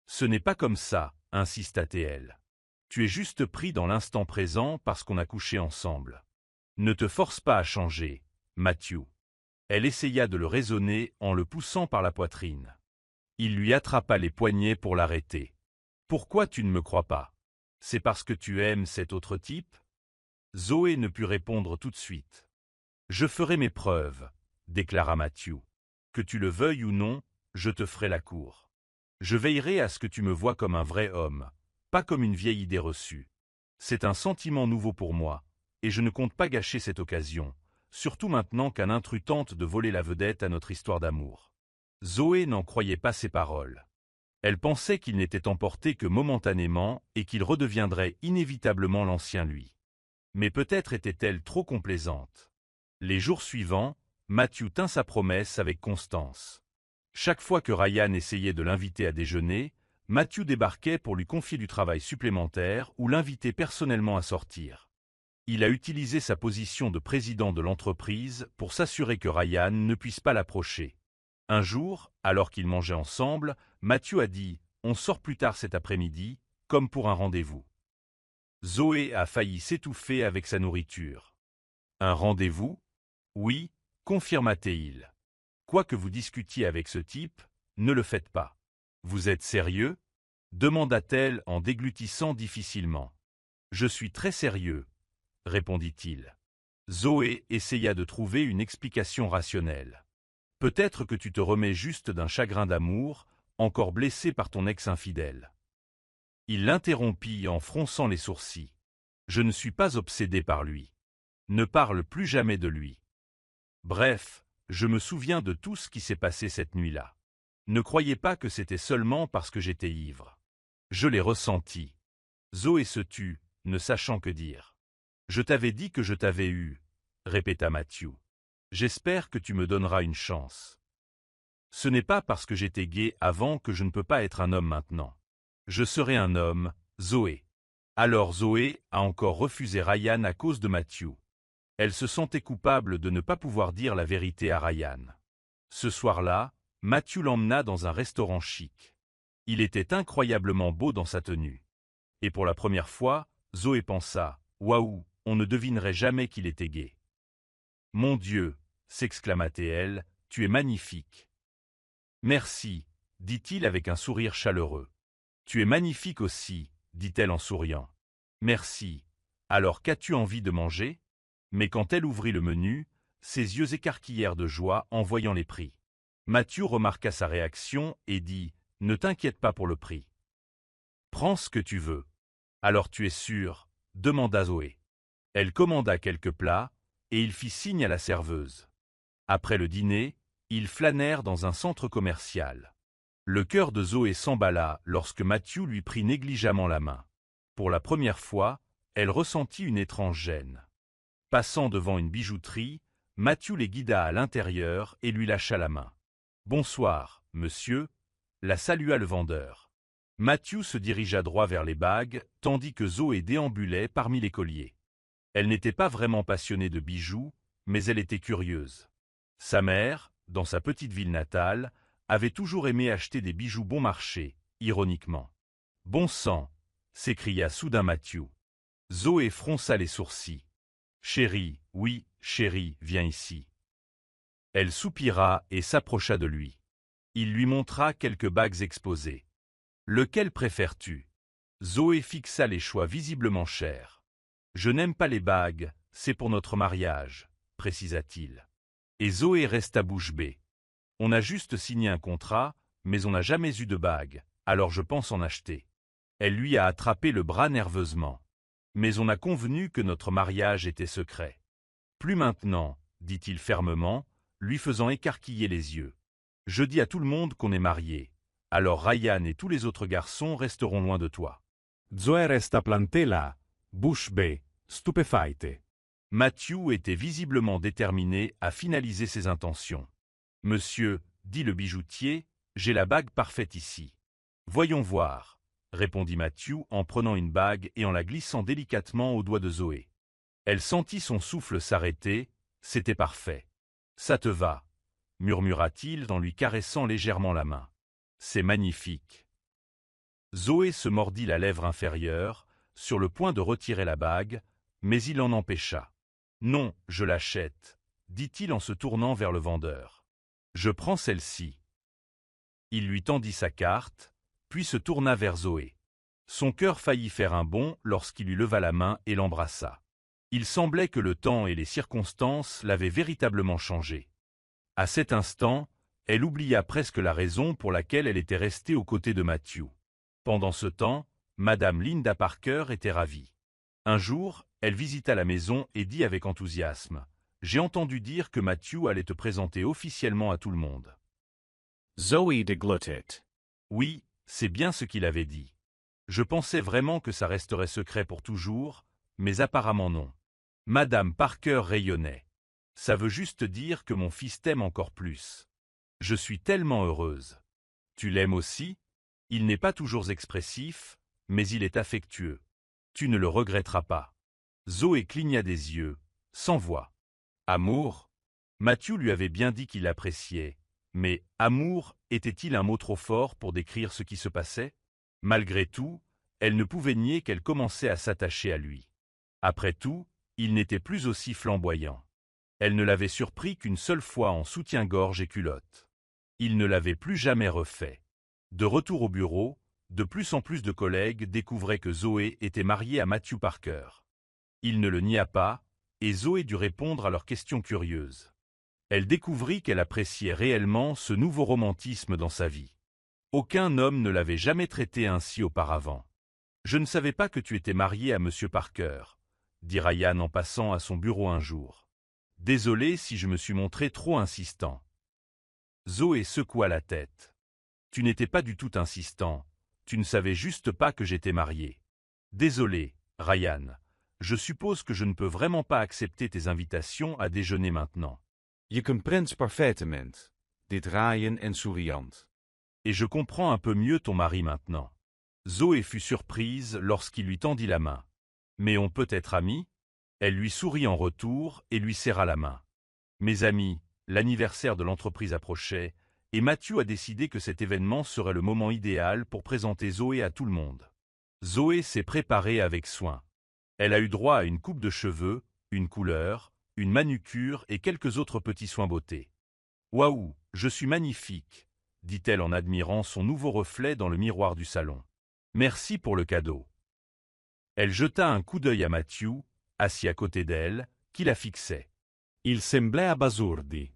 Ce n'est pas comme ça, insista-t-elle. Tu es juste pris dans l'instant présent parce qu'on a couché ensemble. Ne te force pas à changer, Matthew. Elle essaya de le raisonner en le poussant par la poitrine. Il lui attrapa les poignets pour l'arrêter. Pourquoi tu ne me crois pas? C'est parce que tu aimes cet autre type? Zoé ne put répondre tout de suite. Je ferai mes preuves, déclara Matthew. Que tu le veuilles ou non, je te ferai la cour. Je veillerai à ce que tu me vois comme un vrai homme, pas comme une vieille idée reçue. C'est un sentiment nouveau pour moi, et je ne compte pas gâcher cette occasion, surtout maintenant qu'un intrus tente de voler la vedette à notre histoire d'amour. Zoé n'en croyait pas ses paroles. Elle pensait qu'il n'était emporté que momentanément et qu'il redeviendrait inévitablement l'ancien lui. Mais peut-être était-elle trop complaisante. Les jours suivants, Matthew tint sa promesse avec constance. Chaque fois que Ryan essayait de l'inviter à déjeuner, Matthew débarquait pour lui confier du travail supplémentaire ou l'inviter personnellement à sortir. Il a utilisé sa position de président de l'entreprise pour s'assurer que Ryan ne puisse pas l'approcher. Un jour, alors qu'ils mangeaient ensemble, Matthew a dit « On sort plus tard cet après-midi, comme pour un rendez-vous. » Zoé a failli s'étouffer avec sa nourriture. « Un rendez-vous? Oui, confirma-t-il. Quoi que vous discutiez avec ce type, ne le faites pas. Vous êtes sérieux? Demanda-t-elle en déglutissant difficilement. Je suis très sérieux, répondit-il. Zoé essaya de trouver une explication rationnelle. Peut-être que tu te remets juste d'un chagrin d'amour, encore blessé par ton ex infidèle. Il l'interrompit en fronçant les sourcils. Je ne suis pas obsédé par lui. Ne parle plus jamais de lui. Bref, je me souviens de tout ce qui s'est passé cette nuit-là. Ne croyez pas que c'était seulement parce que j'étais ivre. Je l'ai ressenti. Zoé se tut, ne sachant que dire. Je t'avais dit que je t'avais eu, répéta Matthew. J'espère que tu me donneras une chance. Ce n'est pas parce que j'étais gai avant que je ne peux pas être un homme maintenant. Je serai un homme, Zoé. Alors Zoé a encore refusé Ryan à cause de Matthew. Elle se sentait coupable de ne pas pouvoir dire la vérité à Ryan. Ce soir-là, Matthew l'emmena dans un restaurant chic. Il était incroyablement beau dans sa tenue. Et pour la première fois, Zoé pensa « Waouh, on ne devinerait jamais qu'il était gai. »« Mon Dieu !» s'exclama-t-elle, « tu es magnifique. »« Merci, » dit-il avec un sourire chaleureux. « Tu es magnifique aussi, » dit-elle en souriant. « Merci. Alors qu'as-tu envie de manger ?» Mais quand elle ouvrit le menu, ses yeux écarquillèrent de joie en voyant les prix. Matthew remarqua sa réaction et dit « Ne t'inquiète pas pour le prix. Prends ce que tu veux. »« Alors tu es sûr ?» demanda Zoé. Elle commanda quelques plats, et il fit signe à la serveuse. Après le dîner, ils flânèrent dans un centre commercial. Le cœur de Zoé s'emballa lorsque Matthew lui prit négligemment la main. Pour la première fois, elle ressentit une étrange gêne. Passant devant une bijouterie, Matthew les guida à l'intérieur et lui lâcha la main. « Bonsoir, monsieur », la salua le vendeur. Matthew se dirigea droit vers les bagues, tandis que Zoé déambulait parmi les colliers. Elle n'était pas vraiment passionnée de bijoux, mais elle était curieuse. Sa mère, dans sa petite ville natale, avait toujours aimé acheter des bijoux bon marché, ironiquement. « Bon sang !» s'écria soudain Matthew. Zoé fronça les sourcils. « Chérie, oui, chérie, viens ici. » Elle soupira et s'approcha de lui. Il lui montra quelques bagues exposées. « Lequel préfères-tu » Zoé fixa les choix visiblement chers. « Je n'aime pas les bagues, c'est pour notre mariage, » précisa-t-il. Et Zoé resta bouche bée. « On a juste signé un contrat, mais on n'a jamais eu de bague, alors je pense en acheter. » Elle lui a attrapé le bras nerveusement. « Mais on a convenu que notre mariage était secret. »« Plus maintenant, » dit-il fermement, lui faisant écarquiller les yeux. « Je dis à tout le monde qu'on est mariés. Alors Ryan et tous les autres garçons resteront loin de toi. » Zoé resta plantée là, bouche bée, stupéfaite. Matthew était visiblement déterminé à finaliser ses intentions. « Monsieur, » dit le bijoutier, « j'ai la bague parfaite ici. »« Voyons voir, » répondit Matthew en prenant une bague et en la glissant délicatement au doigt de Zoé. Elle sentit son souffle s'arrêter, c'était parfait. « Ça te va, » murmura-t-il en lui caressant légèrement la main. « C'est magnifique. » Zoé se mordit la lèvre inférieure, sur le point de retirer la bague, mais il l'en empêcha. « Non, je l'achète, » dit-il en se tournant vers le vendeur. « Je prends celle-ci. » Il lui tendit sa carte, puis se tourna vers Zoé. Son cœur faillit faire un bond lorsqu'il lui leva la main et l'embrassa. Il semblait que le temps et les circonstances l'avaient véritablement changé. À cet instant, elle oublia presque la raison pour laquelle elle était restée aux côtés de Matthew. Pendant ce temps, Madame Linda Parker était ravie. Un jour, elle visita la maison et dit avec enthousiasme « J'ai entendu dire que Matthew allait te présenter officiellement à tout le monde. » Zoe deglutit. Oui, c'est bien ce qu'il avait dit. Je pensais vraiment que ça resterait secret pour toujours, mais apparemment non. Madame Parker rayonnait. Ça veut juste dire que mon fils t'aime encore plus. Je suis tellement heureuse. Tu l'aimes aussi? Il n'est pas toujours expressif, mais il est affectueux. Tu ne le regretteras pas. Zoé cligna des yeux, sans voix. Amour? Matthew lui avait bien dit qu'il l'appréciait, mais amour était-il un mot trop fort pour décrire ce qui se passait? Malgré tout, elle ne pouvait nier qu'elle commençait à s'attacher à lui. Après tout, il n'était plus aussi flamboyant. Elle ne l'avait surpris qu'une seule fois en soutien-gorge et culotte. Il ne l'avait plus jamais refait. De retour au bureau, de plus en plus de collègues découvraient que Zoé était mariée à Matthew Parker. Il ne le nia pas, et Zoé dut répondre à leurs questions curieuses. Elle découvrit qu'elle appréciait réellement ce nouveau romantisme dans sa vie. Aucun homme ne l'avait jamais traité ainsi auparavant. « Je ne savais pas que tu étais mariée à Monsieur Parker », dit Ryan en passant à son bureau un jour. « Désolé si je me suis montré trop insistant. » Zoé secoua la tête. « Tu n'étais pas du tout insistant, tu ne savais juste pas que j'étais marié. Désolé, Ryan, je suppose que je ne peux vraiment pas accepter tes invitations à déjeuner maintenant. » Je comprends parfaitement, dit Ryan en souriant. Et je comprends un peu mieux ton mari maintenant. Zoé fut surprise lorsqu'il lui tendit la main. « Mais on peut être amis ?» Elle lui sourit en retour et lui serra la main. « Mes amis, l'anniversaire de l'entreprise approchait, et Matthew a décidé que cet événement serait le moment idéal pour présenter Zoé à tout le monde. Zoé s'est préparée avec soin. Elle a eu droit à une coupe de cheveux, une couleur, une manucure et quelques autres petits soins beauté. « Waouh, je suis magnifique !» dit-elle en admirant son nouveau reflet dans le miroir du salon. « Merci pour le cadeau. » Elle jeta un coup d'œil à Matthew, assis à côté d'elle, qui la fixait. Il semblait abasourdi.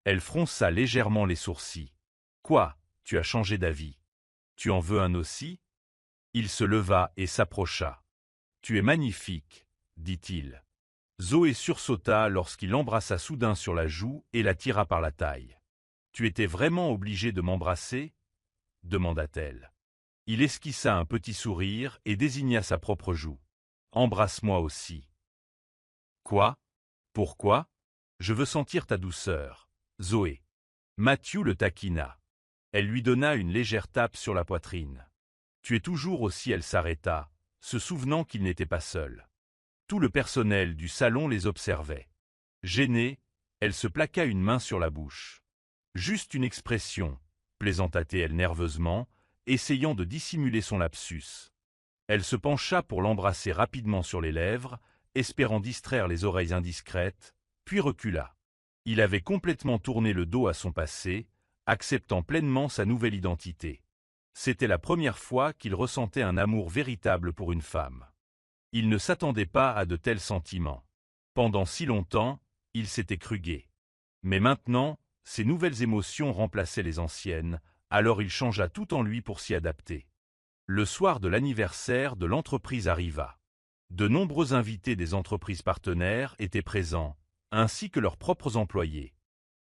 Elle fronça légèrement les sourcils. « Quoi, tu as changé d'avis? Tu en veux un aussi ?» Il se leva et s'approcha. « Tu es magnifique, » dit-il. Zoé sursauta lorsqu'il l'embrassa soudain sur la joue et la tira par la taille. « Tu étais vraiment obligé de m'embrasser ?» demanda-t-elle. Il esquissa un petit sourire et désigna sa propre joue. « Embrasse-moi aussi. »« Quoi? Pourquoi? Je veux sentir ta douceur, Zoé. » Matthew le taquina. Elle lui donna une légère tape sur la poitrine. « Tu es toujours aussi » Elle s'arrêta, se souvenant qu'il n'était pas seul. Tout le personnel du salon les observait. Gênée, elle se plaqua une main sur la bouche. « Juste une expression » plaisanta-t-elle nerveusement, essayant de dissimuler son lapsus. Elle se pencha pour l'embrasser rapidement sur les lèvres, espérant distraire les oreilles indiscrètes, puis recula. Il avait complètement tourné le dos à son passé, acceptant pleinement sa nouvelle identité. C'était la première fois qu'il ressentait un amour véritable pour une femme. Il ne s'attendait pas à de tels sentiments. Pendant si longtemps, il s'était cru gai. Mais maintenant, ces nouvelles émotions remplaçaient les anciennes, alors il changea tout en lui pour s'y adapter. Le soir de l'anniversaire de l'entreprise arriva. De nombreux invités des entreprises partenaires étaient présents, ainsi que leurs propres employés.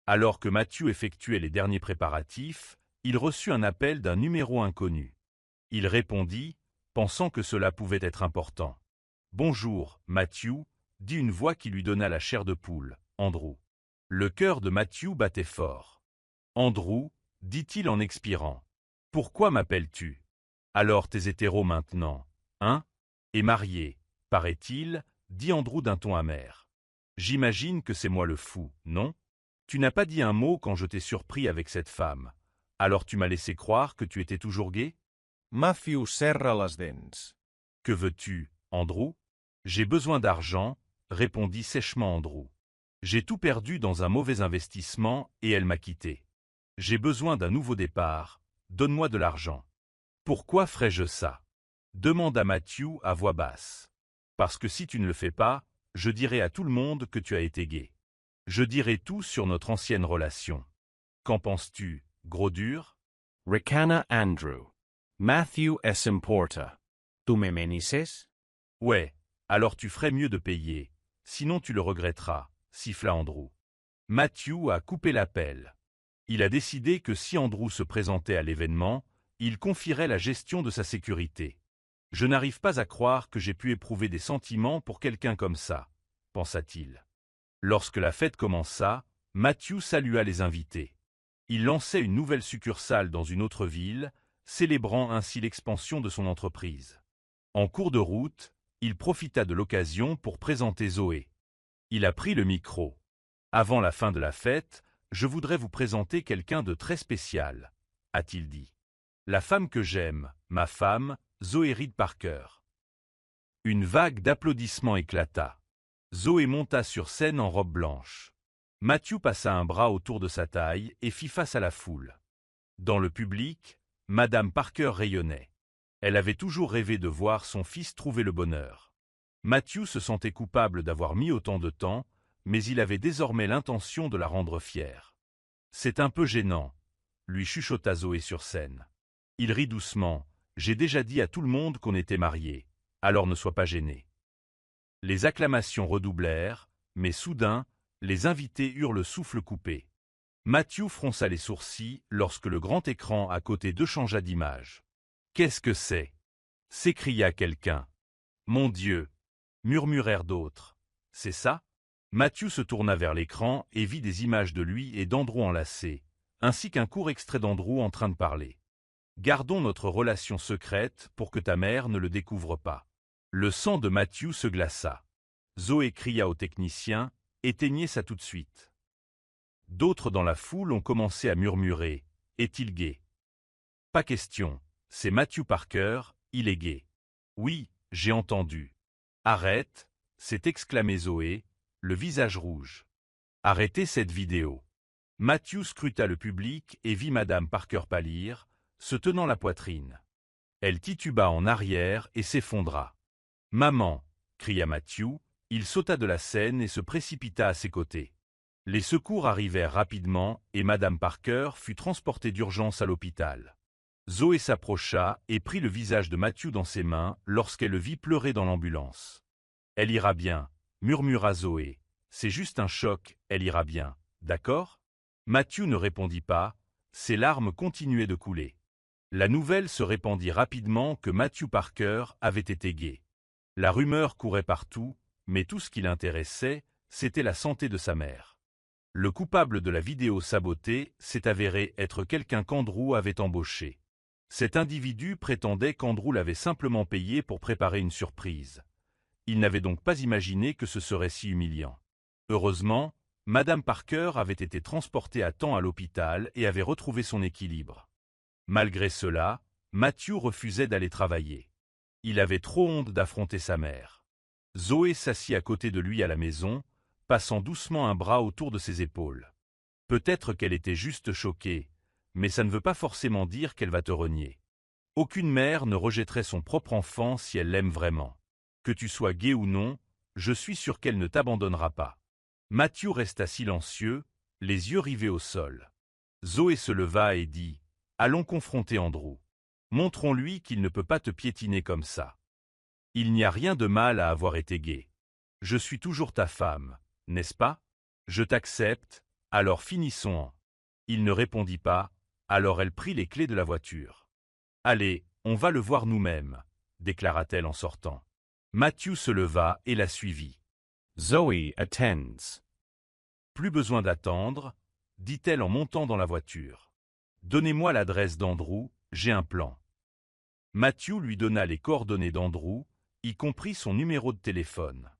Alors que Matthew effectuait les derniers préparatifs, il reçut un appel d'un numéro inconnu. Il répondit, pensant que cela pouvait être important. « Bonjour, Matthew » dit une voix qui lui donna la chair de poule, Andrew. Le cœur de Matthew battait fort. « Andrew » dit-il en expirant. « Pourquoi m'appelles-tu? Alors t'es hétéro maintenant, hein? Et marié, paraît-il, dit Andrew d'un ton amer. J'imagine que c'est moi le fou, non? Tu n'as pas dit un mot quand je t'ai surpris avec cette femme. Alors tu m'as laissé croire que tu étais toujours gai? Matthew serra les dents. Que veux-tu, Andrew? J'ai besoin d'argent, répondit sèchement Andrew. J'ai tout perdu dans un mauvais investissement et elle m'a quitté. J'ai besoin d'un nouveau départ, donne-moi de l'argent. Pourquoi ferais-je ça? Demanda Matthew à voix basse. Parce que si tu ne le fais pas, je dirai à tout le monde que tu as été gai. Je dirai tout sur notre ancienne relation. Qu'en penses-tu, gros dur? Recana Andrew. Matthew S. Importa. ¿Tú me menises? Ouais, alors tu ferais mieux de payer, sinon tu le regretteras, siffla Andrew. Matthew a coupé l'appel. Il a décidé que si Andrew se présentait à l'événement, il confierait la gestion de sa sécurité. Je n'arrive pas à croire que j'ai pu éprouver des sentiments pour quelqu'un comme ça, pensa-t-il. Lorsque la fête commença, Matthew salua les invités. Il lançait une nouvelle succursale dans une autre ville, célébrant ainsi l'expansion de son entreprise. En cours de route, il profita de l'occasion pour présenter Zoé. Il a pris le micro. « Avant la fin de la fête, je voudrais vous présenter quelqu'un de très spécial, » a-t-il dit. « La femme que j'aime, ma femme, Zoé Reed Parker. » Une vague d'applaudissements éclata. Zoé monta sur scène en robe blanche. Matthew passa un bras autour de sa taille et fit face à la foule. Dans le public, Madame Parker rayonnait. Elle avait toujours rêvé de voir son fils trouver le bonheur. Matthew se sentait coupable d'avoir mis autant de temps, mais il avait désormais l'intention de la rendre fière. « C'est un peu gênant », lui chuchota Zoé sur scène. Il rit doucement. « J'ai déjà dit à tout le monde qu'on était mariés, alors ne sois pas gêné. » Les acclamations redoublèrent, mais soudain, les invités eurent le souffle coupé. Matthew fronça les sourcils lorsque le grand écran à côté d'eux changea d'image. « Qu'est-ce que c'est » s'écria quelqu'un. « Mon Dieu » murmurèrent d'autres. « C'est ça ?» Matthew se tourna vers l'écran et vit des images de lui et d'Andrew enlacés, ainsi qu'un court extrait d'Andrew en train de parler. Gardons notre relation secrète pour que ta mère ne le découvre pas. Le sang de Matthew se glaça. Zoé cria au technicien « Éteignez ça tout de suite ». D'autres dans la foule ont commencé à murmurer « Est-il gay ?» Pas question, c'est Matthew Parker, il est gay. Oui, j'ai entendu. Arrête, s'est exclamé Zoé, le visage rouge. Arrêtez cette vidéo. Matthew scruta le public et vit Madame Parker pâlir, se tenant la poitrine. Elle tituba en arrière et s'effondra. « Maman !» cria Matthew, il sauta de la scène et se précipita à ses côtés. Les secours arrivèrent rapidement et Madame Parker fut transportée d'urgence à l'hôpital. Zoé s'approcha et prit le visage de Matthew dans ses mains lorsqu'elle le vit pleurer dans l'ambulance. « Elle ira bien », murmura Zoé. « C'est juste un choc, elle ira bien, d'accord ?» Matthew ne répondit pas, ses larmes continuaient de couler. La nouvelle se répandit rapidement que Matthew Parker avait été gay. La rumeur courait partout, mais tout ce qui l'intéressait, c'était la santé de sa mère. Le coupable de la vidéo sabotée s'est avéré être quelqu'un qu'Andrew avait embauché. Cet individu prétendait qu'Andrew l'avait simplement payé pour préparer une surprise. Il n'avait donc pas imaginé que ce serait si humiliant. Heureusement, Madame Parker avait été transportée à temps à l'hôpital et avait retrouvé son équilibre. Malgré cela, Matthew refusait d'aller travailler. Il avait trop honte d'affronter sa mère. Zoé s'assit à côté de lui à la maison, passant doucement un bras autour de ses épaules. Peut-être qu'elle était juste choquée, mais ça ne veut pas forcément dire qu'elle va te renier. Aucune mère ne rejetterait son propre enfant si elle l'aime vraiment. Que tu sois gay ou non, je suis sûr qu'elle ne t'abandonnera pas. Matthew resta silencieux, les yeux rivés au sol. Zoé se leva et dit « Allons confronter Andrew. Montrons-lui qu'il ne peut pas te piétiner comme ça. Il n'y a rien de mal à avoir été gay. Je suis toujours ta femme, n'est-ce pas? Je t'accepte, alors finissons-en. » Il ne répondit pas, alors elle prit les clés de la voiture. « Allez, on va le voir nous-mêmes, » déclara-t-elle en sortant. Matthew se leva et la suivit. Zoe attends. Plus besoin d'attendre, dit-elle en montant dans la voiture. Donnez-moi l'adresse d'Andrew, j'ai un plan. Matthew lui donna les coordonnées d'Andrew, y compris son numéro de téléphone.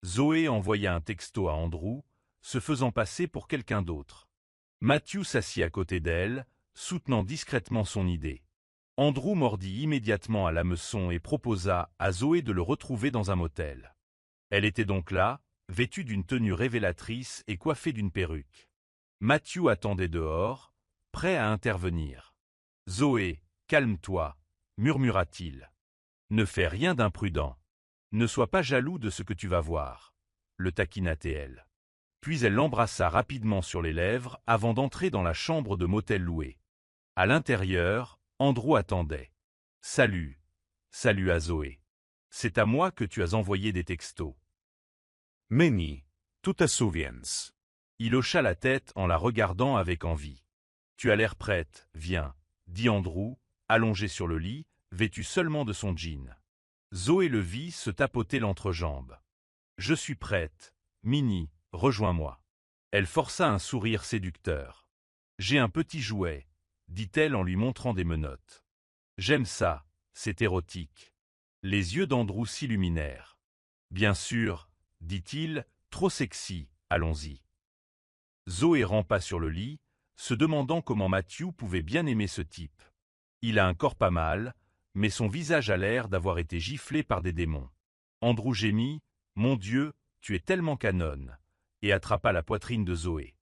Zoé envoya un texto à Andrew, se faisant passer pour quelqu'un d'autre. Matthew s'assit à côté d'elle, soutenant discrètement son idée. Andrew mordit immédiatement à l'hameçon et proposa à Zoé de le retrouver dans un motel. Elle était donc là, vêtue d'une tenue révélatrice et coiffée d'une perruque. Matthew attendait dehors, prêt à intervenir. « Zoé, calme-toi, » murmura-t-il. « Ne fais rien d'imprudent. Ne sois pas jaloux de ce que tu vas voir. » le taquina-t-elle. Puis elle l'embrassa rapidement sur les lèvres avant d'entrer dans la chambre de motel louée. À l'intérieur, Andrew attendait. « Salut. » salua Zoé. « C'est à moi que tu as envoyé des textos. » Minnie, tu te souviens. Il hocha la tête en la regardant avec envie. « Tu as l'air prête, viens, » dit Andrew, allongé sur le lit, vêtu seulement de son jean. Zoé le vit se tapoter l'entrejambe. « Je suis prête. Minnie, rejoins-moi. » Elle força un sourire séducteur. « J'ai un petit jouet, » dit-elle en lui montrant des menottes. « J'aime ça, c'est érotique. » Les yeux d'Andrew s'illuminèrent. « Bien sûr, » dit-il, trop sexy, allons-y. Zoé rampa sur le lit, se demandant comment Matthew pouvait bien aimer ce type. Il a un corps pas mal, mais son visage a l'air d'avoir été giflé par des démons. Andrew gémit, « Mon Dieu, tu es tellement canonne !» et attrapa la poitrine de Zoé.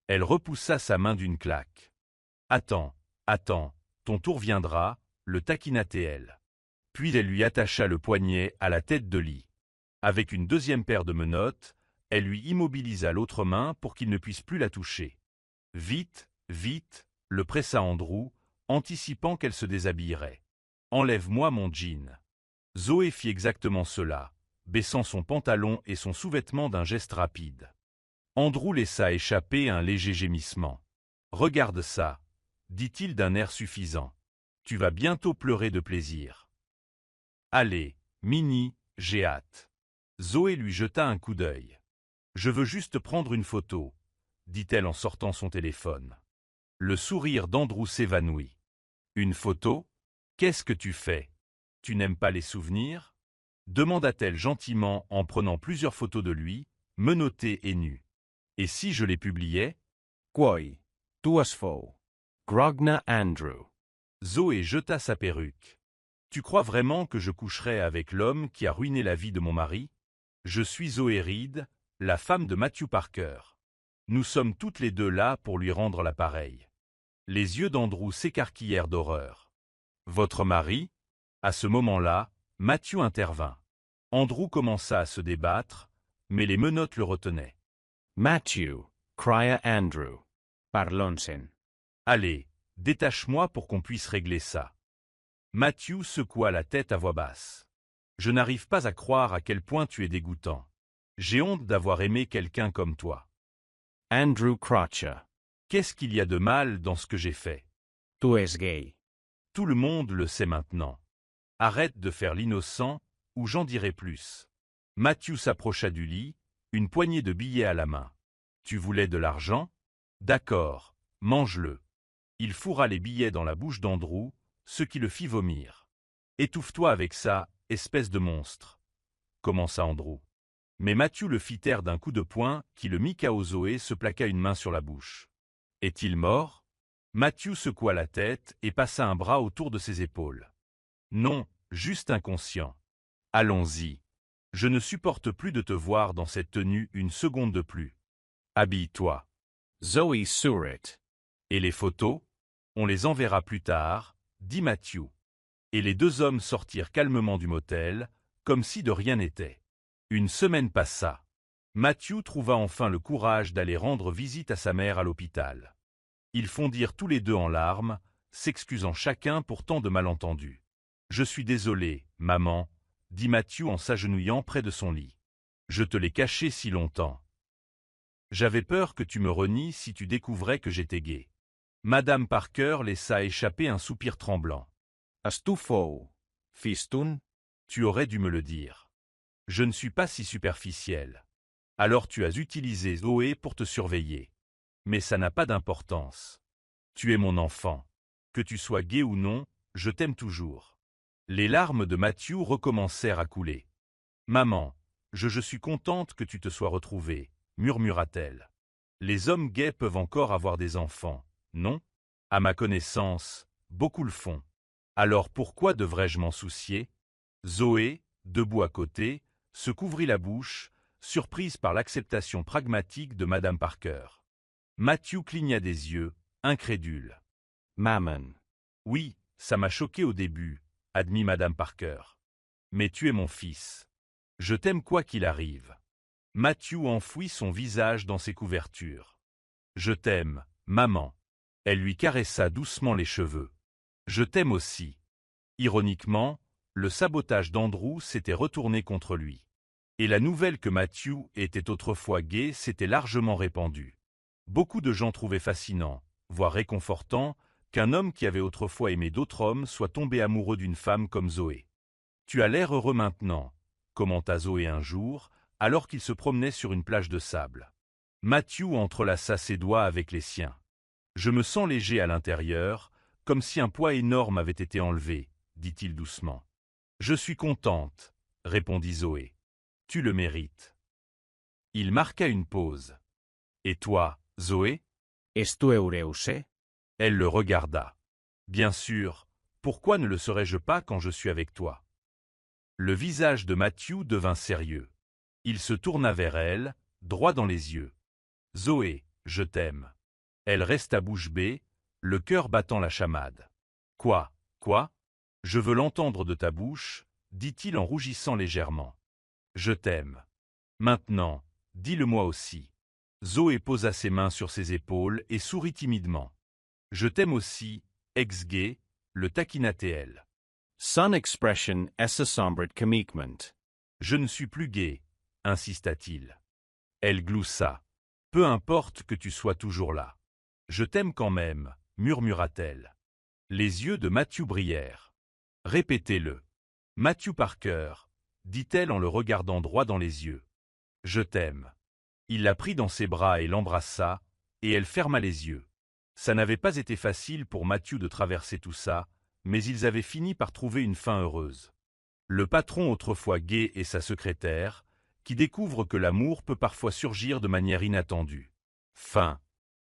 Elle repoussa sa main d'une claque. « Attends, attends, ton tour viendra », le taquina-t-elle. Puis elle lui attacha le poignet à la tête de lit. Avec une deuxième paire de menottes, elle lui immobilisa l'autre main pour qu'il ne puisse plus la toucher. Vite, vite, le pressa Andrew, anticipant qu'elle se déshabillerait. « Enlève-moi mon jean. » Zoé fit exactement cela, baissant son pantalon et son sous-vêtement d'un geste rapide. Andrew laissa échapper un léger gémissement. « Regarde ça, » dit-il d'un air suffisant. « Tu vas bientôt pleurer de plaisir. »« Allez, Minnie, j'ai hâte. » Zoé lui jeta un coup d'œil. « Je veux juste prendre une photo, » dit-elle en sortant son téléphone. Le sourire d'Andrew s'évanouit. Une photo? Qu'est-ce que tu fais? Tu n'aimes pas les souvenirs? Demanda-t-elle gentiment en prenant plusieurs photos de lui, menotté et nu. Et si je les publiais? Quoi, tu es fou. Grogna Andrew. Zoé jeta sa perruque. Tu crois vraiment que je coucherai avec l'homme qui a ruiné la vie de mon mari? Je suis Zoé Reed, la femme de Matthew Parker. Nous sommes toutes les deux là pour lui rendre l'appareil. Les yeux d'Andrew s'écarquillèrent d'horreur. Votre mari? À ce moment-là, Matthew intervint. Andrew commença à se débattre, mais les menottes le retenaient. Matthew, cria Andrew. Parlonsen. Allez, détache-moi pour qu'on puisse régler ça. Matthew secoua la tête à voix basse. Je n'arrive pas à croire à quel point tu es dégoûtant. J'ai honte d'avoir aimé quelqu'un comme toi. Andrew Crotcher. Qu'est-ce qu'il y a de mal dans ce que j'ai fait? Tu es gay. Tout le monde le sait maintenant. Arrête de faire l'innocent, ou j'en dirai plus. Matthew s'approcha du lit, une poignée de billets à la main. Tu voulais de l'argent? D'accord, mange-le. Il fourra les billets dans la bouche d'Andrew, ce qui le fit vomir. Étouffe-toi avec ça, espèce de monstre, commença Andrew. Mais Matthew le fit taire d'un coup de poing qui le mit KO. Zoé se plaqua une main sur la bouche. Est-il mort? Matthew secoua la tête et passa un bras autour de ses épaules. Non, juste inconscient. Allons-y. Je ne supporte plus de te voir dans cette tenue une seconde de plus. Habille-toi. Zoe Surratt. Et les photos? On les enverra plus tard, dit Matthew. Et les deux hommes sortirent calmement du motel, comme si de rien n'était. Une semaine passa. Matthew trouva enfin le courage d'aller rendre visite à sa mère à l'hôpital. Ils fondirent tous les deux en larmes, s'excusant chacun pour tant de malentendus. « Je suis désolé, maman, » dit Matthew en s'agenouillant près de son lit. « Je te l'ai caché si longtemps. J'avais peur que tu me renies si tu découvrais que j'étais gay. » Madame Parker laissa échapper un soupir tremblant. « Es tu fou, fistun? Tu aurais dû me le dire. Je ne suis pas si superficiel. Alors tu as utilisé Zoé pour te surveiller. Mais ça n'a pas d'importance. Tu es mon enfant. Que tu sois gay ou non, je t'aime toujours. » Les larmes de Matthew recommencèrent à couler. « Maman, je suis contente que tu te sois retrouvée, » murmura-t-elle. « Les hommes gays peuvent encore avoir des enfants, non? À ma connaissance, beaucoup le font. Alors pourquoi devrais-je m'en soucier? » Zoé, debout à côté, se couvrit la bouche, surprise par l'acceptation pragmatique de Madame Parker. Matthew cligna des yeux, incrédule. « Maman. » Oui, ça m'a choqué au début, admit Madame Parker. Mais tu es mon fils. Je t'aime quoi qu'il arrive. Matthew enfouit son visage dans ses couvertures. Je t'aime, maman. Elle lui caressa doucement les cheveux. Je t'aime aussi. Ironiquement, le sabotage d'Andrew s'était retourné contre lui. Et la nouvelle que Matthew était autrefois gay s'était largement répandue. Beaucoup de gens trouvaient fascinant, voire réconfortant, qu'un homme qui avait autrefois aimé d'autres hommes soit tombé amoureux d'une femme comme Zoé. « Tu as l'air heureux maintenant », commenta Zoé un jour, alors qu'il se promenait sur une plage de sable. Matthew entrelaça ses doigts avec les siens. « Je me sens léger à l'intérieur, comme si un poids énorme avait été enlevé, » dit-il doucement. « Je suis contente, » répondit Zoé. « Tu le mérites. » Il marqua une pause. « Et toi, Zoé? Es tu Eureuse? » Elle le regarda. « Bien sûr, pourquoi ne le serais-je pas quand je suis avec toi ?» Le visage de Matthew devint sérieux. Il se tourna vers elle, droit dans les yeux. « Zoé, je t'aime. » Elle resta bouche bée, le cœur battant la chamade. « Quoi? Je veux l'entendre de ta bouche, » dit-il en rougissant légèrement. « Je t'aime. Maintenant, dis-le-moi aussi. » Zoé posa ses mains sur ses épaules et sourit timidement. « Je t'aime aussi, ex-gay, » le taquina-t-elle. Son expression est sombre commitment. « Je ne suis plus gay, » insista-t-il. Elle gloussa. « Peu importe que tu sois toujours là. Je t'aime quand même, » murmura-t-elle. Les yeux de Matthew brillèrent. « Répétez-le. »« Matthew Parker, » dit-elle en le regardant droit dans les yeux. « Je t'aime. » Il la prit dans ses bras et l'embrassa, et elle ferma les yeux. Ça n'avait pas été facile pour Matthew de traverser tout ça, mais ils avaient fini par trouver une fin heureuse. Le patron autrefois gai et sa secrétaire, qui découvrent que l'amour peut parfois surgir de manière inattendue. Fin.